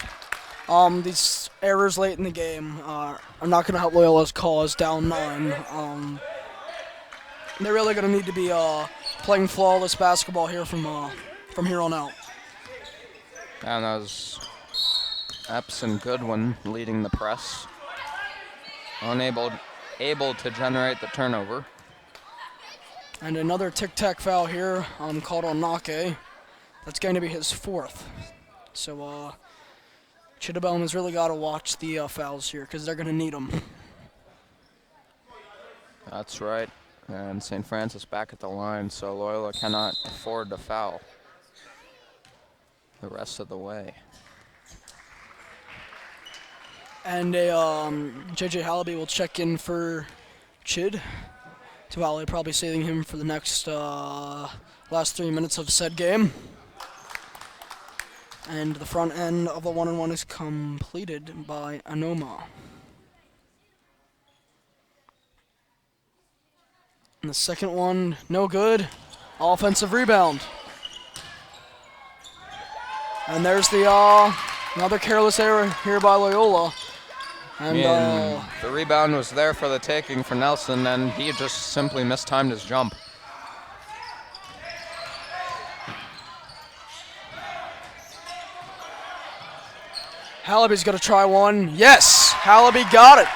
These errors late in the game are not going to help Loyola's cause down 9. They're really going to need to be playing flawless basketball here from here on out. And that was Epps and Goodwin leading the press. Able to generate the turnover. And another tic-tac foul here called on Nake. That's going to be his 4th. So Chittabone has really got to watch the fouls here because they're going to need them. That's right. And St. Francis back at the line, so Loyola cannot afford to foul the rest of the way. And J.J. Hallaby will check in for Chid. Tavali probably saving him for the next last 3 minutes of said game. And the front end of the 1-on-1 is completed by Anoma. And the second one, no good. Offensive rebound. And there's the another careless error here by Loyola. And the rebound was there for the taking for Nelson, and he just simply mistimed his jump. Hallaby's going to try one. Yes, Hallaby got it.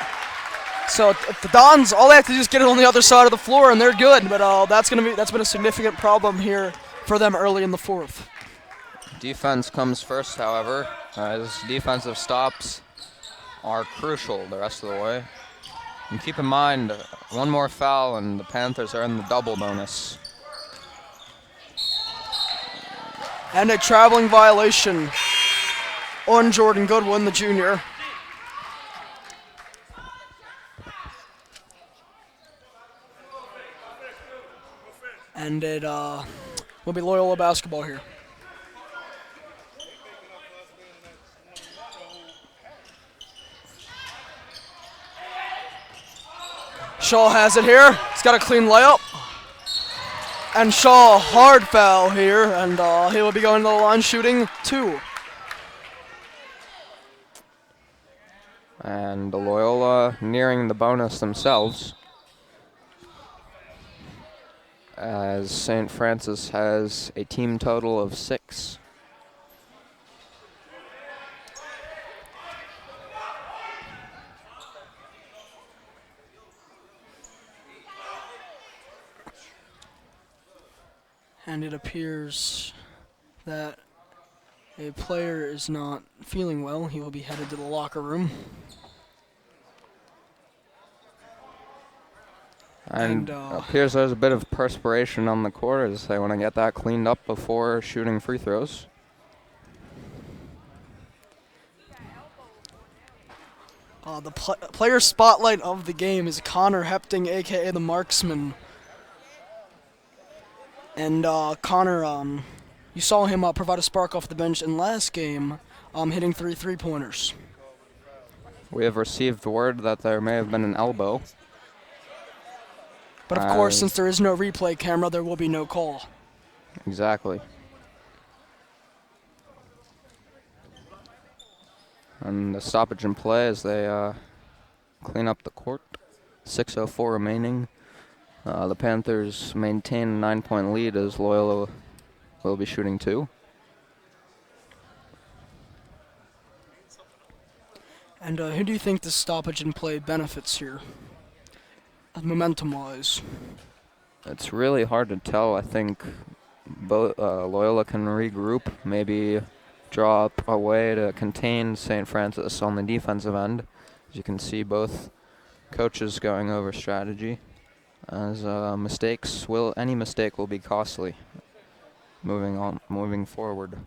So the Dons, all they have to do is get it on the other side of the floor, and they're good. But that's been a significant problem here for them early in the fourth. Defense comes first, however, as defensive stops are crucial the rest of the way. And keep in mind, one more foul and the Panthers are in the double bonus. And a traveling violation on Jordan Goodwin, the junior. And it will be Loyola basketball here. Shaw has it here. He's got a clean layup. And Shaw, hard foul here, and he will be going to the line shooting 2. And Loyola nearing the bonus themselves, as St. Francis has a team total of 6. And it appears that a player is not feeling well. He will be headed to the locker room. And appears there's a bit of perspiration on the court as they want to get that cleaned up before shooting free throws. The player spotlight of the game is Connor Hepting, a.k.a. the Marksman. And Connor, you saw him provide a spark off the bench in last game, hitting 3 3-pointers. We have received word that there may have been an elbow. But of course, since there is no replay camera, there will be no call. Exactly. And the stoppage in play as they clean up the court. 6:04 remaining. The Panthers maintain a 9-point lead as Loyola will be shooting 2. And who do you think the stoppage in play benefits here, momentum-wise? It's really hard to tell. I think both Loyola can regroup, maybe draw up a way to contain St. Francis on the defensive end. As you can see, both coaches going over strategy, as any mistake will be costly moving forward.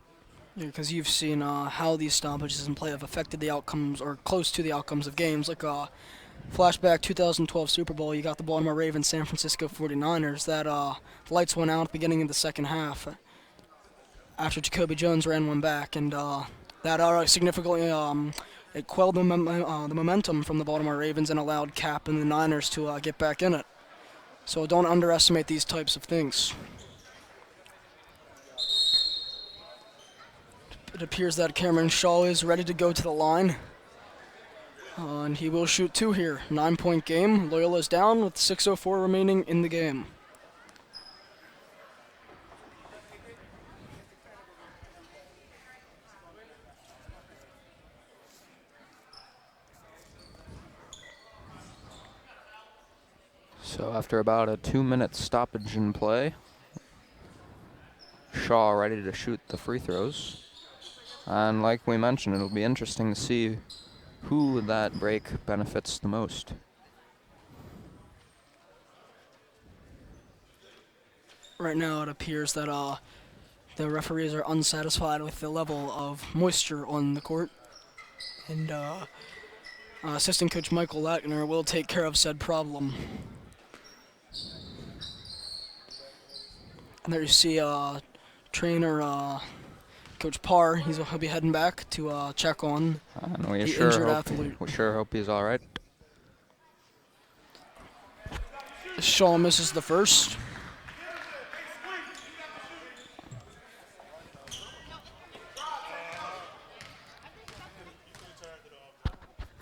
Yeah, because you've seen how these stoppages in play have affected the outcomes, or close to the outcomes of games. Like flashback 2012 Super Bowl, you got the Baltimore Ravens, San Francisco 49ers. That the lights went out at the beginning of the second half after Jacoby Jones ran one back, and that significantly it quelled the momentum from the Baltimore Ravens and allowed Cap and the Niners to get back in it. So don't underestimate these types of things. It appears that Cameron Shaw is ready to go to the line. And he will shoot 2 here. 9-point game. Loyola's down with 6:04 remaining in the game. So after about a 2-minute stoppage in play, Shaw ready to shoot the free throws. And like we mentioned, it'll be interesting to see who that break benefits the most. Right now it appears that the referees are unsatisfied with the level of moisture on the court. And assistant coach Michael Lackner will take care of said problem. And there you see trainer Coach Parr. He'll be heading back to check on the injured athlete. We sure hope he's all right. Shaw misses the first.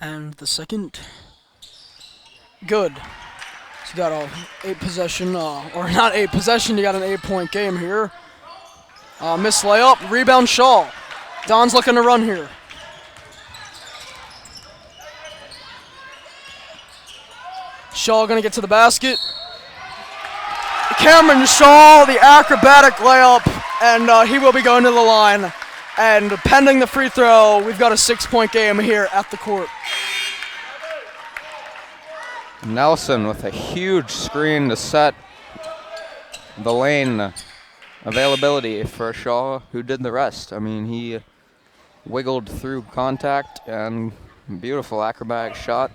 And the second. Good. So you got a 8 possession, or not 8 possession, you got an 8-point game here. Missed layup, rebound Shaw. Don's looking to run here. Shaw gonna get to the basket. Cameron Shaw, the acrobatic layup, and he will be going to the line. And pending the free throw, we've got a 6-point game here at the court. Nelson with a huge screen to set the lane availability for Shaw, who did the rest. I mean, he wiggled through contact and beautiful acrobatic shot.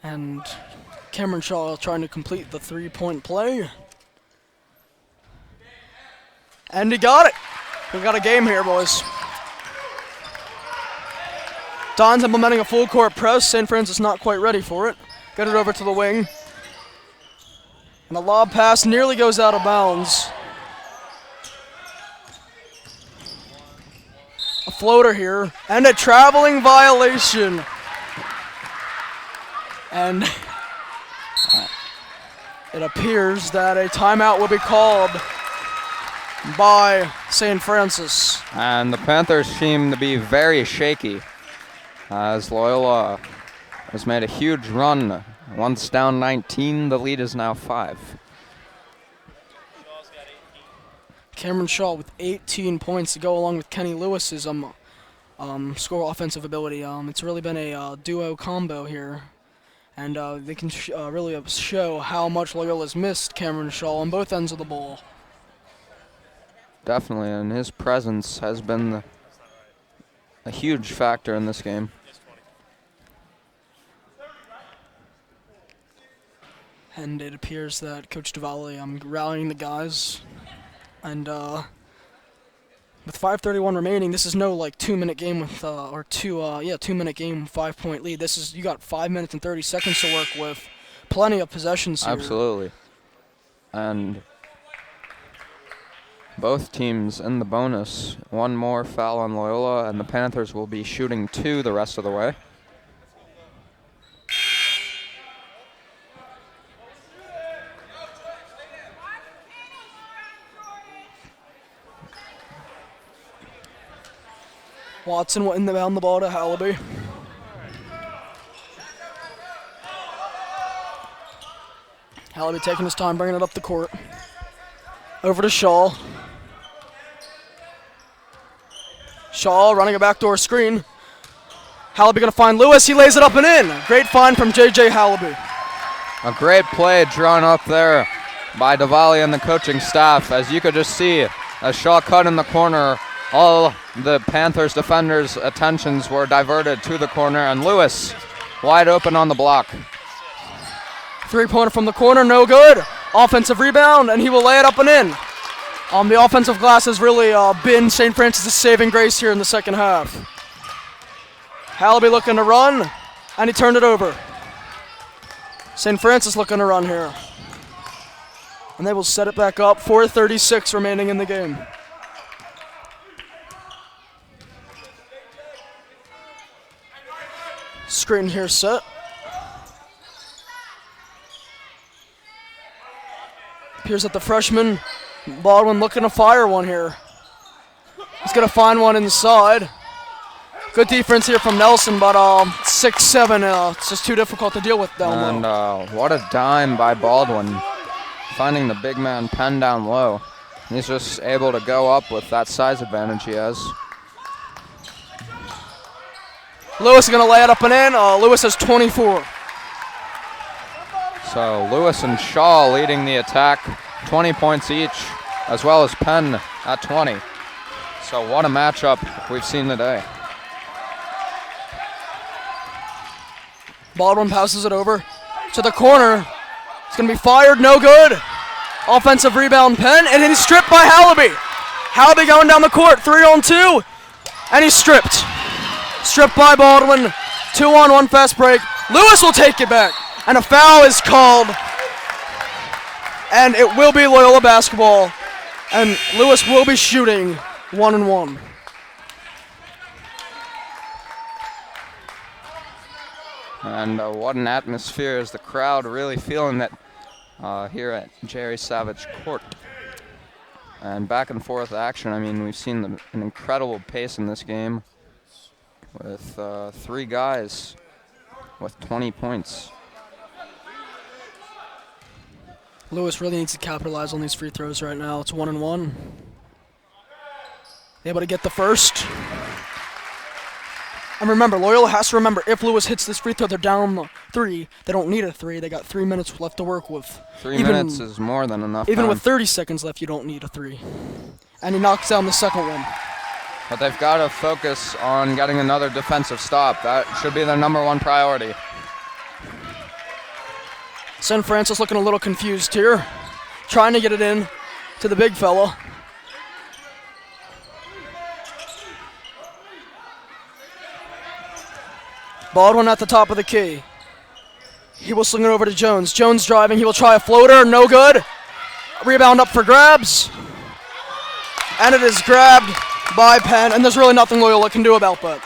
And Cameron Shaw trying to complete the 3-point play. And he got it. We got a game here, boys. Don's implementing a full court press. St. Francis not quite ready for it. Get it over to the wing. And the lob pass nearly goes out of bounds. A floater here, and a traveling violation. And it appears that a timeout will be called by St. Francis. And the Panthers seem to be very shaky as Loyola has made a huge run. Once down 19, the lead is now 5. Cameron Shaw with 18 points to go along with Kenny Lewis's score offensive ability. It's really been a duo combo here. And they can really show how much Loyola's missed Cameron Shaw on both ends of the ball. Definitely, and his presence has been a huge factor in this game. And it appears that Coach DeValle rallying the guys. And with 5:31 remaining, this is no like 2-minute game with 2-minute game, 5-point lead. This is, you got 5 minutes and 30 seconds to work with. Plenty of possessions here. Absolutely. And both teams in the bonus. One more foul on Loyola, and the Panthers will be shooting 2 the rest of the way. Watson will inbound the ball to Hallaby. Hallaby taking his time, bringing it up the court. Over to Shaw. Shaw running a backdoor screen. Hallaby going to find Lewis. He lays it up and in. Great find from J.J. Hallaby. A great play drawn up there by DeValle and the coaching staff. As you could just see, as Shaw cut in the corner, all the Panthers defenders' attentions were diverted to the corner, and Lewis wide open on the block. Three-pointer from the corner, no good. Offensive rebound, and he will lay it up and in. The offensive glass has really been St. Francis' saving grace here in the second half. Hallaby looking to run, and he turned it over. St. Francis looking to run here. And they will set it back up. 4:36 remaining in the game. Screen here set. Appears that the freshman, Baldwin, looking to fire one here. He's going to find one inside. Good defense here from Nelson, but 6'7", it's just too difficult to deal with down low. And what a dime by Baldwin, finding the big man Penn down low. He's just able to go up with that size advantage he has. Lewis is going to lay it up and in. Lewis has 24. So Lewis and Shaw leading the attack, 20 points each, as well as Penn at 20. So what a matchup we've seen today. Baldwin passes it over to the corner. It's going to be fired, no good. Offensive rebound, Penn, and he's stripped by Hallaby. Hallaby going down the court, 3-on-2, and he's stripped. Stripped by Baldwin, 2-on-1 fast break. Lewis will take it back, and a foul is called, and it will be Loyola basketball, and Lewis will be shooting 1-and-1. And what an atmosphere is the crowd really feeling that here at Jerry Savage Court. And back and forth action. I mean, we've seen an incredible pace in this game with 3 guys with 20 points. Lewis really needs to capitalize on these free throws right now. It's 1-and-1. Able to get the first. And remember, Loyola has to remember, if Lewis hits this free throw, they're down 3. They don't need a 3. They got 3 minutes left to work with. 3 minutes is more than enough Even time. with 30 seconds left, you don't need a 3. And he knocks down the second one. But they've got to focus on getting another defensive stop. That should be their #1 priority. St. Francis looking a little confused here. Trying to get it in to the big fella. Baldwin at the top of the key. He will sling it over to Jones. Jones driving. He will try a floater. No good. Rebound up for grabs. And it is grabbed by Penn. And there's really nothing Loyola can do about that.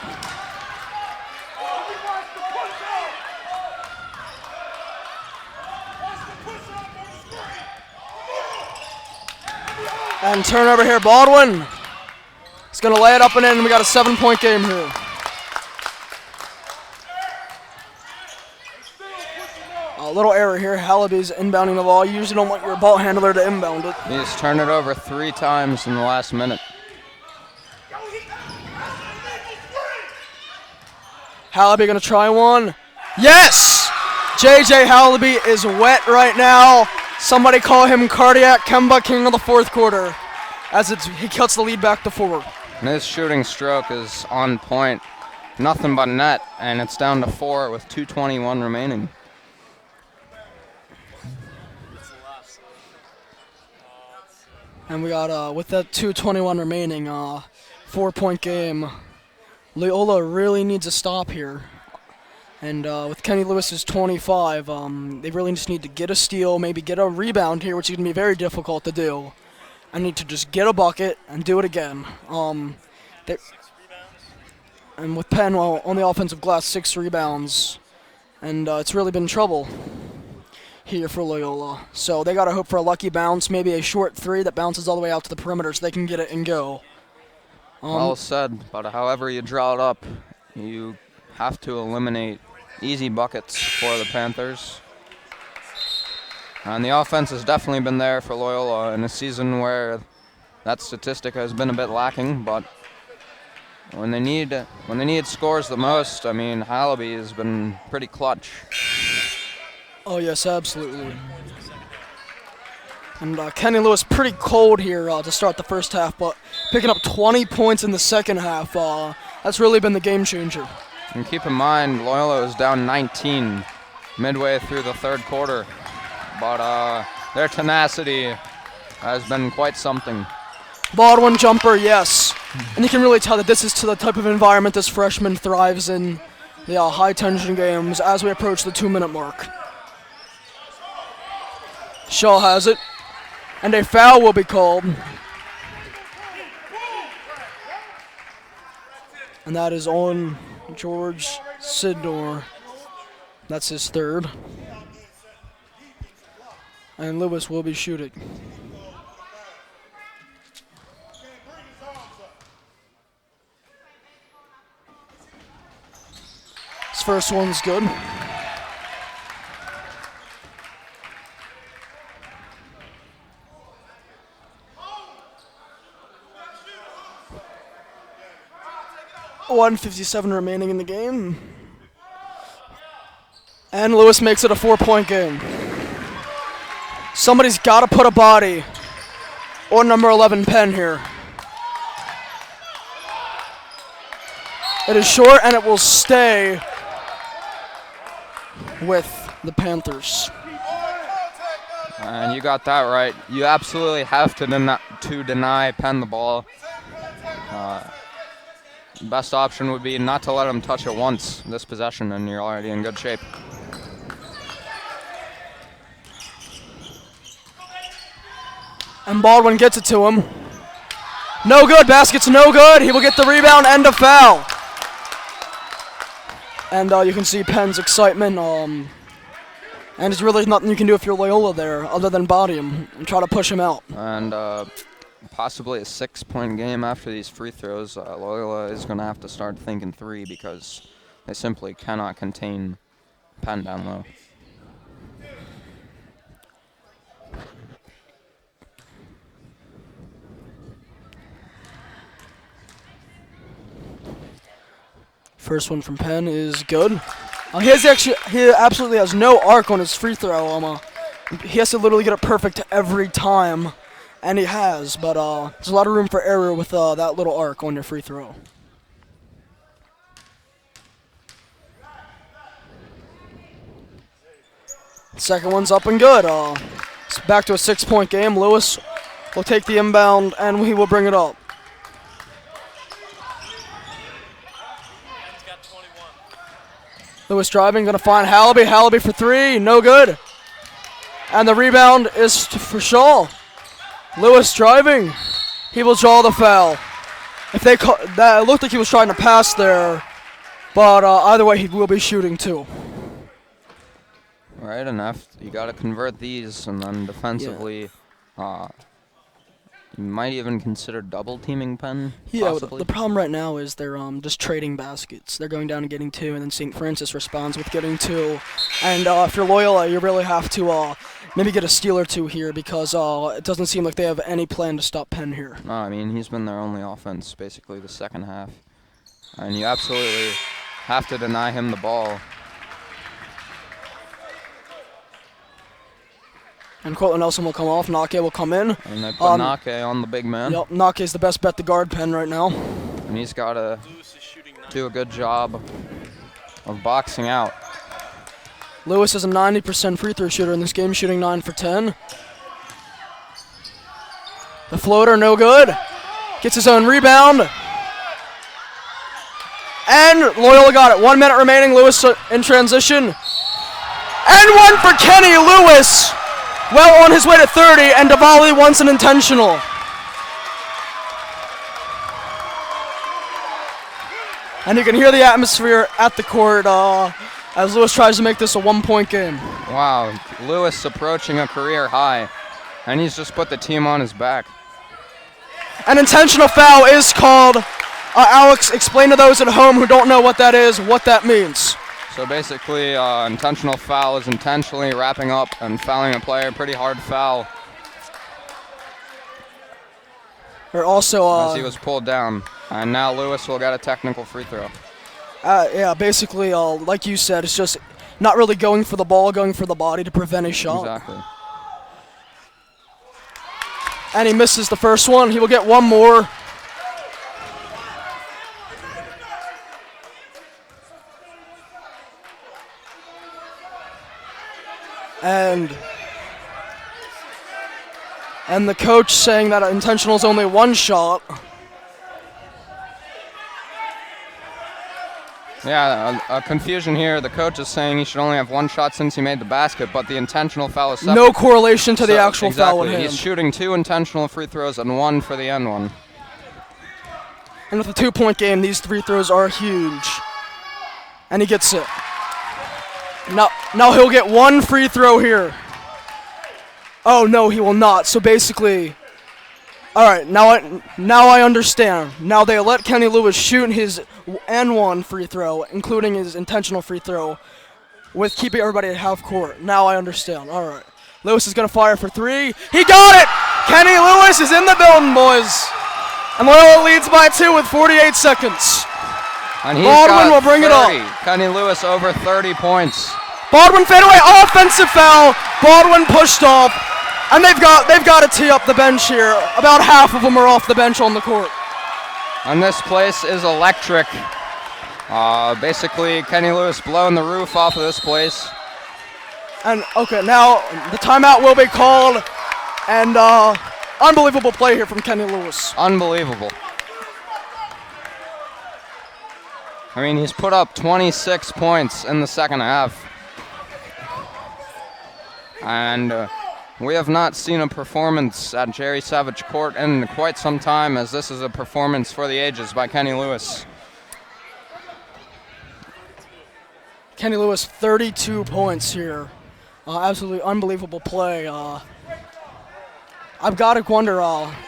And turnover here. Baldwin. He's going to lay it up and in. We got a 7-point game here. A little error here. Hallaby's inbounding the ball. You usually don't want your ball handler to inbound it. He's turned it over 3 times in the last minute. Hallaby going to try one. Yes! J.J. Hallaby is wet right now. Somebody call him Cardiac Kemba, king of the fourth quarter, as he cuts the lead back to 4. And his shooting stroke is on point. Nothing but net, and it's down to 4 with 2:21 remaining. And we got, with that 2:21 remaining, 4-point game. Loyola really needs a stop here. And with Kenny Lewis's 25, they really just need to get a steal, maybe get a rebound here, which is going to be very difficult to do. I need to just get a bucket and do it again. And with Penn on the offensive glass, 6 rebounds. And it's really been trouble here for Loyola. So they got to hope for a lucky bounce, maybe a short 3 that bounces all the way out to the perimeter so they can get it and go. Well said, but however you draw it up, you have to eliminate easy buckets for the Panthers. And the offense has definitely been there for Loyola in a season where that statistic has been a bit lacking, but when they need scores the most, I mean, Hallaby has been pretty clutch. Oh, yes, absolutely. And Kenny Lewis pretty cold here to start the first half, but picking up 20 points in the second half, that's really been the game changer. And keep in mind, Loyola is down 19 midway through the third quarter, but their tenacity has been quite something. Baldwin jumper, yes. And you can really tell that this is to the type of environment this freshman thrives in, the high-tension games as we approach the 2-minute mark. Shaw has it, and a foul will be called. And that is on George Sidnor. That's his 3rd. And Lewis will be shooting. His first one's good. .157 remaining in the game. And Lewis makes it a 4-point game. Somebody's got to put a body on number 11 Penn here. It is short and it will stay with the Panthers. And you got that right. You absolutely have to deny Penn the ball. Best option would be not to let him touch it once this possession, and you're already in good shape. And Baldwin gets it to him. No good. Basket's no good. He will get the rebound and a foul. And you can see Penn's excitement. And there's really nothing you can do if you're Loyola there other than body him and try to push him out. And possibly a 6-point game after these free throws. Loyola is going to have to start thinking 3 because they simply cannot contain Penn down low. First one from Penn is good. He absolutely has no arc on his free throw. He has to literally get it perfect every time, and he has. But there's a lot of room for error with that little arc on your free throw. Second one's up and good. It's back to a 6-point game. Lewis will take the inbound, and he will bring it up. Lewis driving, gonna find Hallaby. Hallaby for three, no good. And the rebound is for Shaw. Lewis driving. He will draw the foul. If they that, it looked like he was trying to pass there, but either way, he will be shooting too. Right, enough. You got to convert these, and then defensively, you might even consider double teaming Penn. Yeah, possibly. the problem right now is they're just trading baskets. They're going down and getting two, and then St. Francis responds with getting two. And if you're Loyola, you really have to maybe get a steal or two here because it doesn't seem like they have any plan to stop Penn here. No, I mean, he's been their only offense basically the second half. And you absolutely have to deny him the ball. And Cortland Nelson will come off. Nake will come in. And they put Nake on the big man. Yep, Nake's the best bet to guard Penn right now. And he's got to do a good job of boxing out. Lewis is a 90% free throw shooter in this game, shooting 9 for 10. The floater, no good. Gets his own rebound. And Loyola got it. 1 minute remaining. Lewis in transition. And one for Kenny Lewis. Well on his way to 30, and Diwali wants an intentional. And you can hear the atmosphere at the court as Lewis tries to make this a 1-point game. Wow, Lewis approaching a career high, and he's just put the team on his back. An intentional foul is called. Alex, explain to those at home who don't know what that is, what that means. So basically, intentional foul is intentionally wrapping up and fouling a player. Pretty hard foul. Or also, as he was pulled down. And now Lewis will get a technical free throw. Yeah, basically, like you said, it's just not really going for the ball, going for the body to prevent a shot. Exactly. And he misses the first one. He will get one more. And the coach saying that intentional is only one shot. Yeah, a confusion here. The coach is saying he should only have one shot since he made the basket, but the intentional foul is separate. No correlation to the actual foul at hand. He's shooting 2 intentional free throws and 1 for the end one. And with a 2-point game, these free throws are huge. And he gets it. Now he'll get one free throw here. Oh, no, he will not. So basically, all right, now I understand. Now they let Kenny Lewis shoot his N1 free throw, including his intentional free throw, with keeping everybody at half court. Now I understand. All right. Lewis is going to fire for 3. He got it! Kenny Lewis is in the building, boys. And Loyola leads by 2 with 48 seconds. And Baldwin will bring 30. it up. Kenny Lewis over 30 points. Baldwin fadeaway, offensive foul. Baldwin pushed off. And they've got to tee up the bench here. About half of them are off the bench on the court. And this place is electric. Basically, Kenny Lewis blowing the roof off of this place. And okay, now the timeout will be called. And unbelievable play here from Kenny Lewis. Unbelievable. I mean, he's put up 26 points in the second half. And we have not seen a performance at Jerry Savage Court in quite some time, as this is a performance for the ages by Kenny Lewis. Kenny Lewis, 32 points here. Absolutely unbelievable play. I've got to wonder,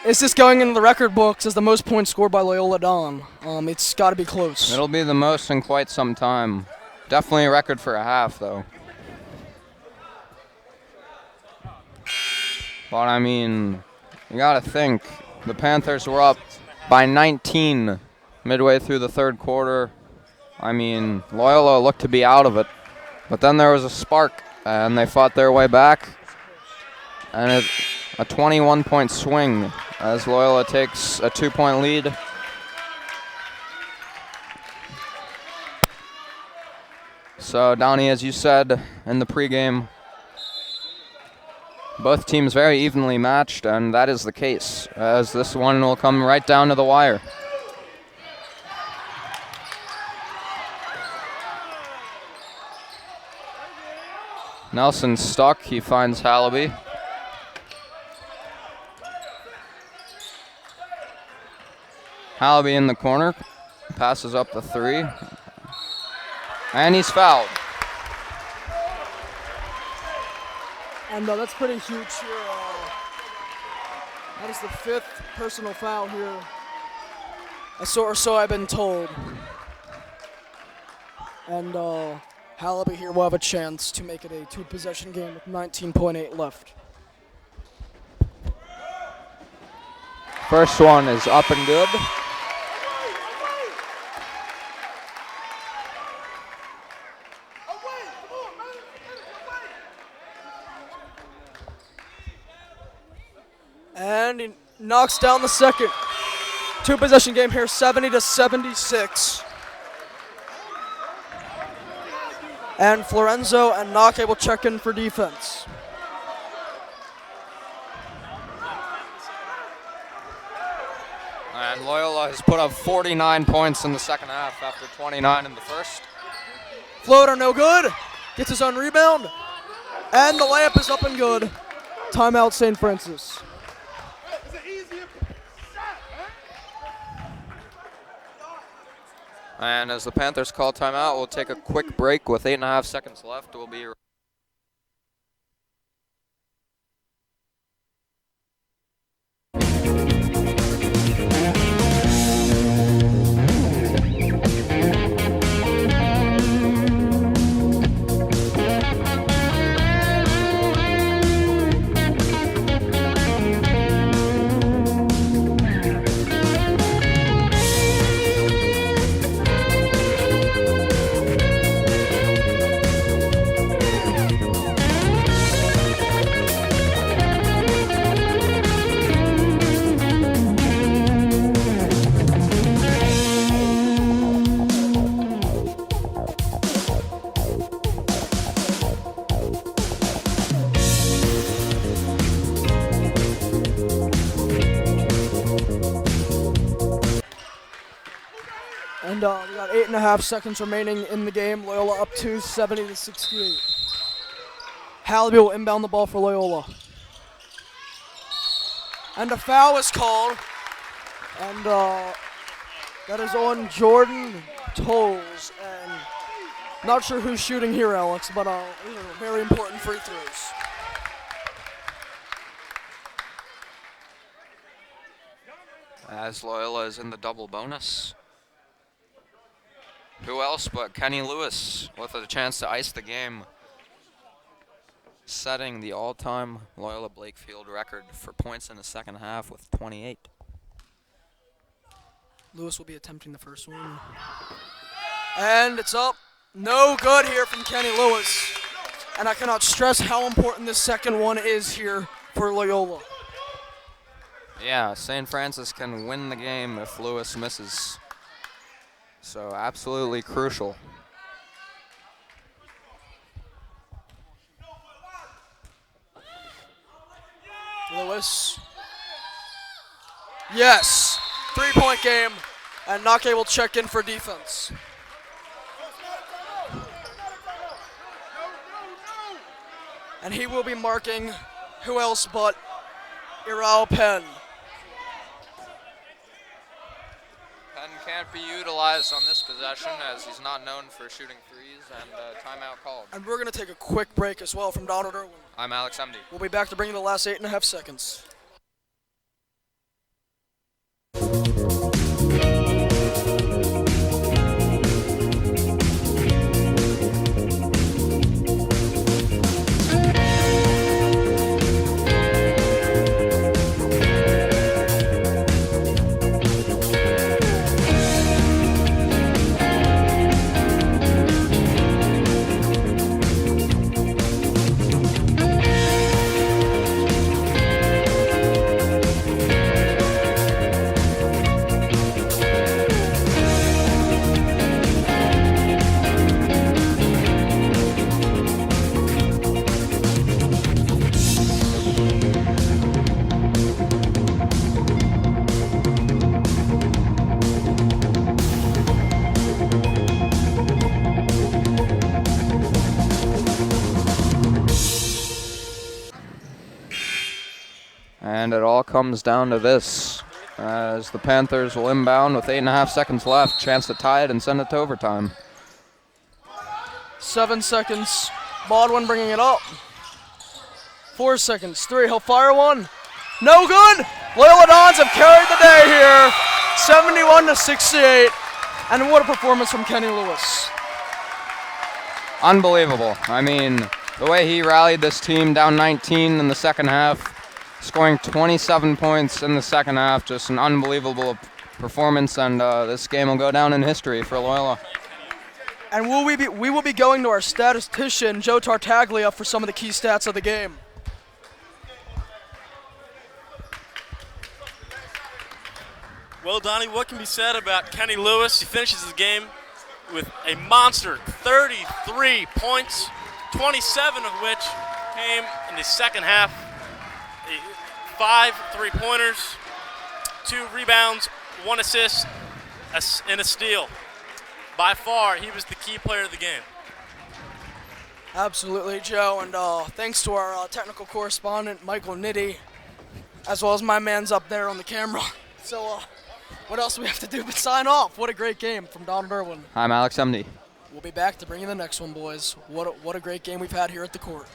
is this going into the record books as the most points scored by Loyola Dawn? It's got to be close. It'll be the most in quite some time. Definitely a record for a half, though. But, I mean, you got to think, the Panthers were up by 19 midway through the third quarter. I mean, Loyola looked to be out of it. But then there was a spark, and they fought their way back. And a 21-point swing as Loyola takes a 2-point lead. So, Donnie, as you said in the pregame, both teams very evenly matched, and that is the case, as this one will come right down to the wire. Nelson stuck. He finds Hallaby. Hallaby in the corner. Passes up the three. And he's fouled. And that's pretty huge here. That is the 5th personal foul here. Or so I've been told. And Hallaby here will have a chance to make it a 2-possession game with 19.8 left. First one is up and good. And he knocks down the second. 2-possession game here, 70-76. And Florenzo and Nake will check in for defense. And Loyola has put up 49 points in the second half after 29 in the first. Floater no good. Gets his own rebound. And the layup is up and good. Timeout St. Francis. And as the Panthers call timeout, we'll take a quick break with 8.5 seconds left. We'll be And we got 8.5 seconds remaining in the game. Loyola up 2, 70-68. Hallaby will inbound the ball for Loyola. And a foul is called. And that is on Jordan Tolles. And not sure who's shooting here, Alex, but these are very important free throws. as Loyola is in the double bonus. Who else but Kenny Lewis with a chance to ice the game, setting the all-time Loyola Blakefield record for points in the second half with 28. Lewis will be attempting the first one. And it's up. No good here from Kenny Lewis. And I cannot stress how important this second one is here for Loyola. Yeah, St. Francis can win the game if Lewis misses. So absolutely crucial. Lewis. Yes. 3-point game. And Nake will check in for defense. And he will be marking who else but Irao Penn. Penn can't be utilized on this possession as he's not known for shooting threes, and timeout called. And we're going to take a quick break as well from Donald Irwin. I'm Alex Emdy. We'll be back to bring you the last 8.5 seconds. And it all comes down to this, as the Panthers will inbound with 8.5 seconds left. Chance to tie it and send it to overtime. 7 seconds. Baldwin bringing it up. 4 seconds. 3. He'll fire one. No good. Loyola Dons have carried the day here. 71-68. And what a performance from Kenny Lewis. Unbelievable. I mean, the way he rallied this team down 19 in the second half, scoring 27 points in the second half, just an unbelievable performance, and this game will go down in history for Loyola. And we will be going to our statistician, Joe Tartaglia, for some of the key stats of the game. Well, Donnie, what can be said about Kenny Lewis? He finishes the game with a monster 33 points, 27 of which came in the second half. 5 3-pointers, 2 rebounds, 1 assist, and a steal. By far, he was the key player of the game. Absolutely, Joe, and thanks to our technical correspondent, Michael Nitty, as well as my man's up there on the camera. So, what else do we have to do but sign off? What a great game from Don Irwin. I'm Alex MD. We'll be back to bring you the next one, boys. What a great game we've had here at the court.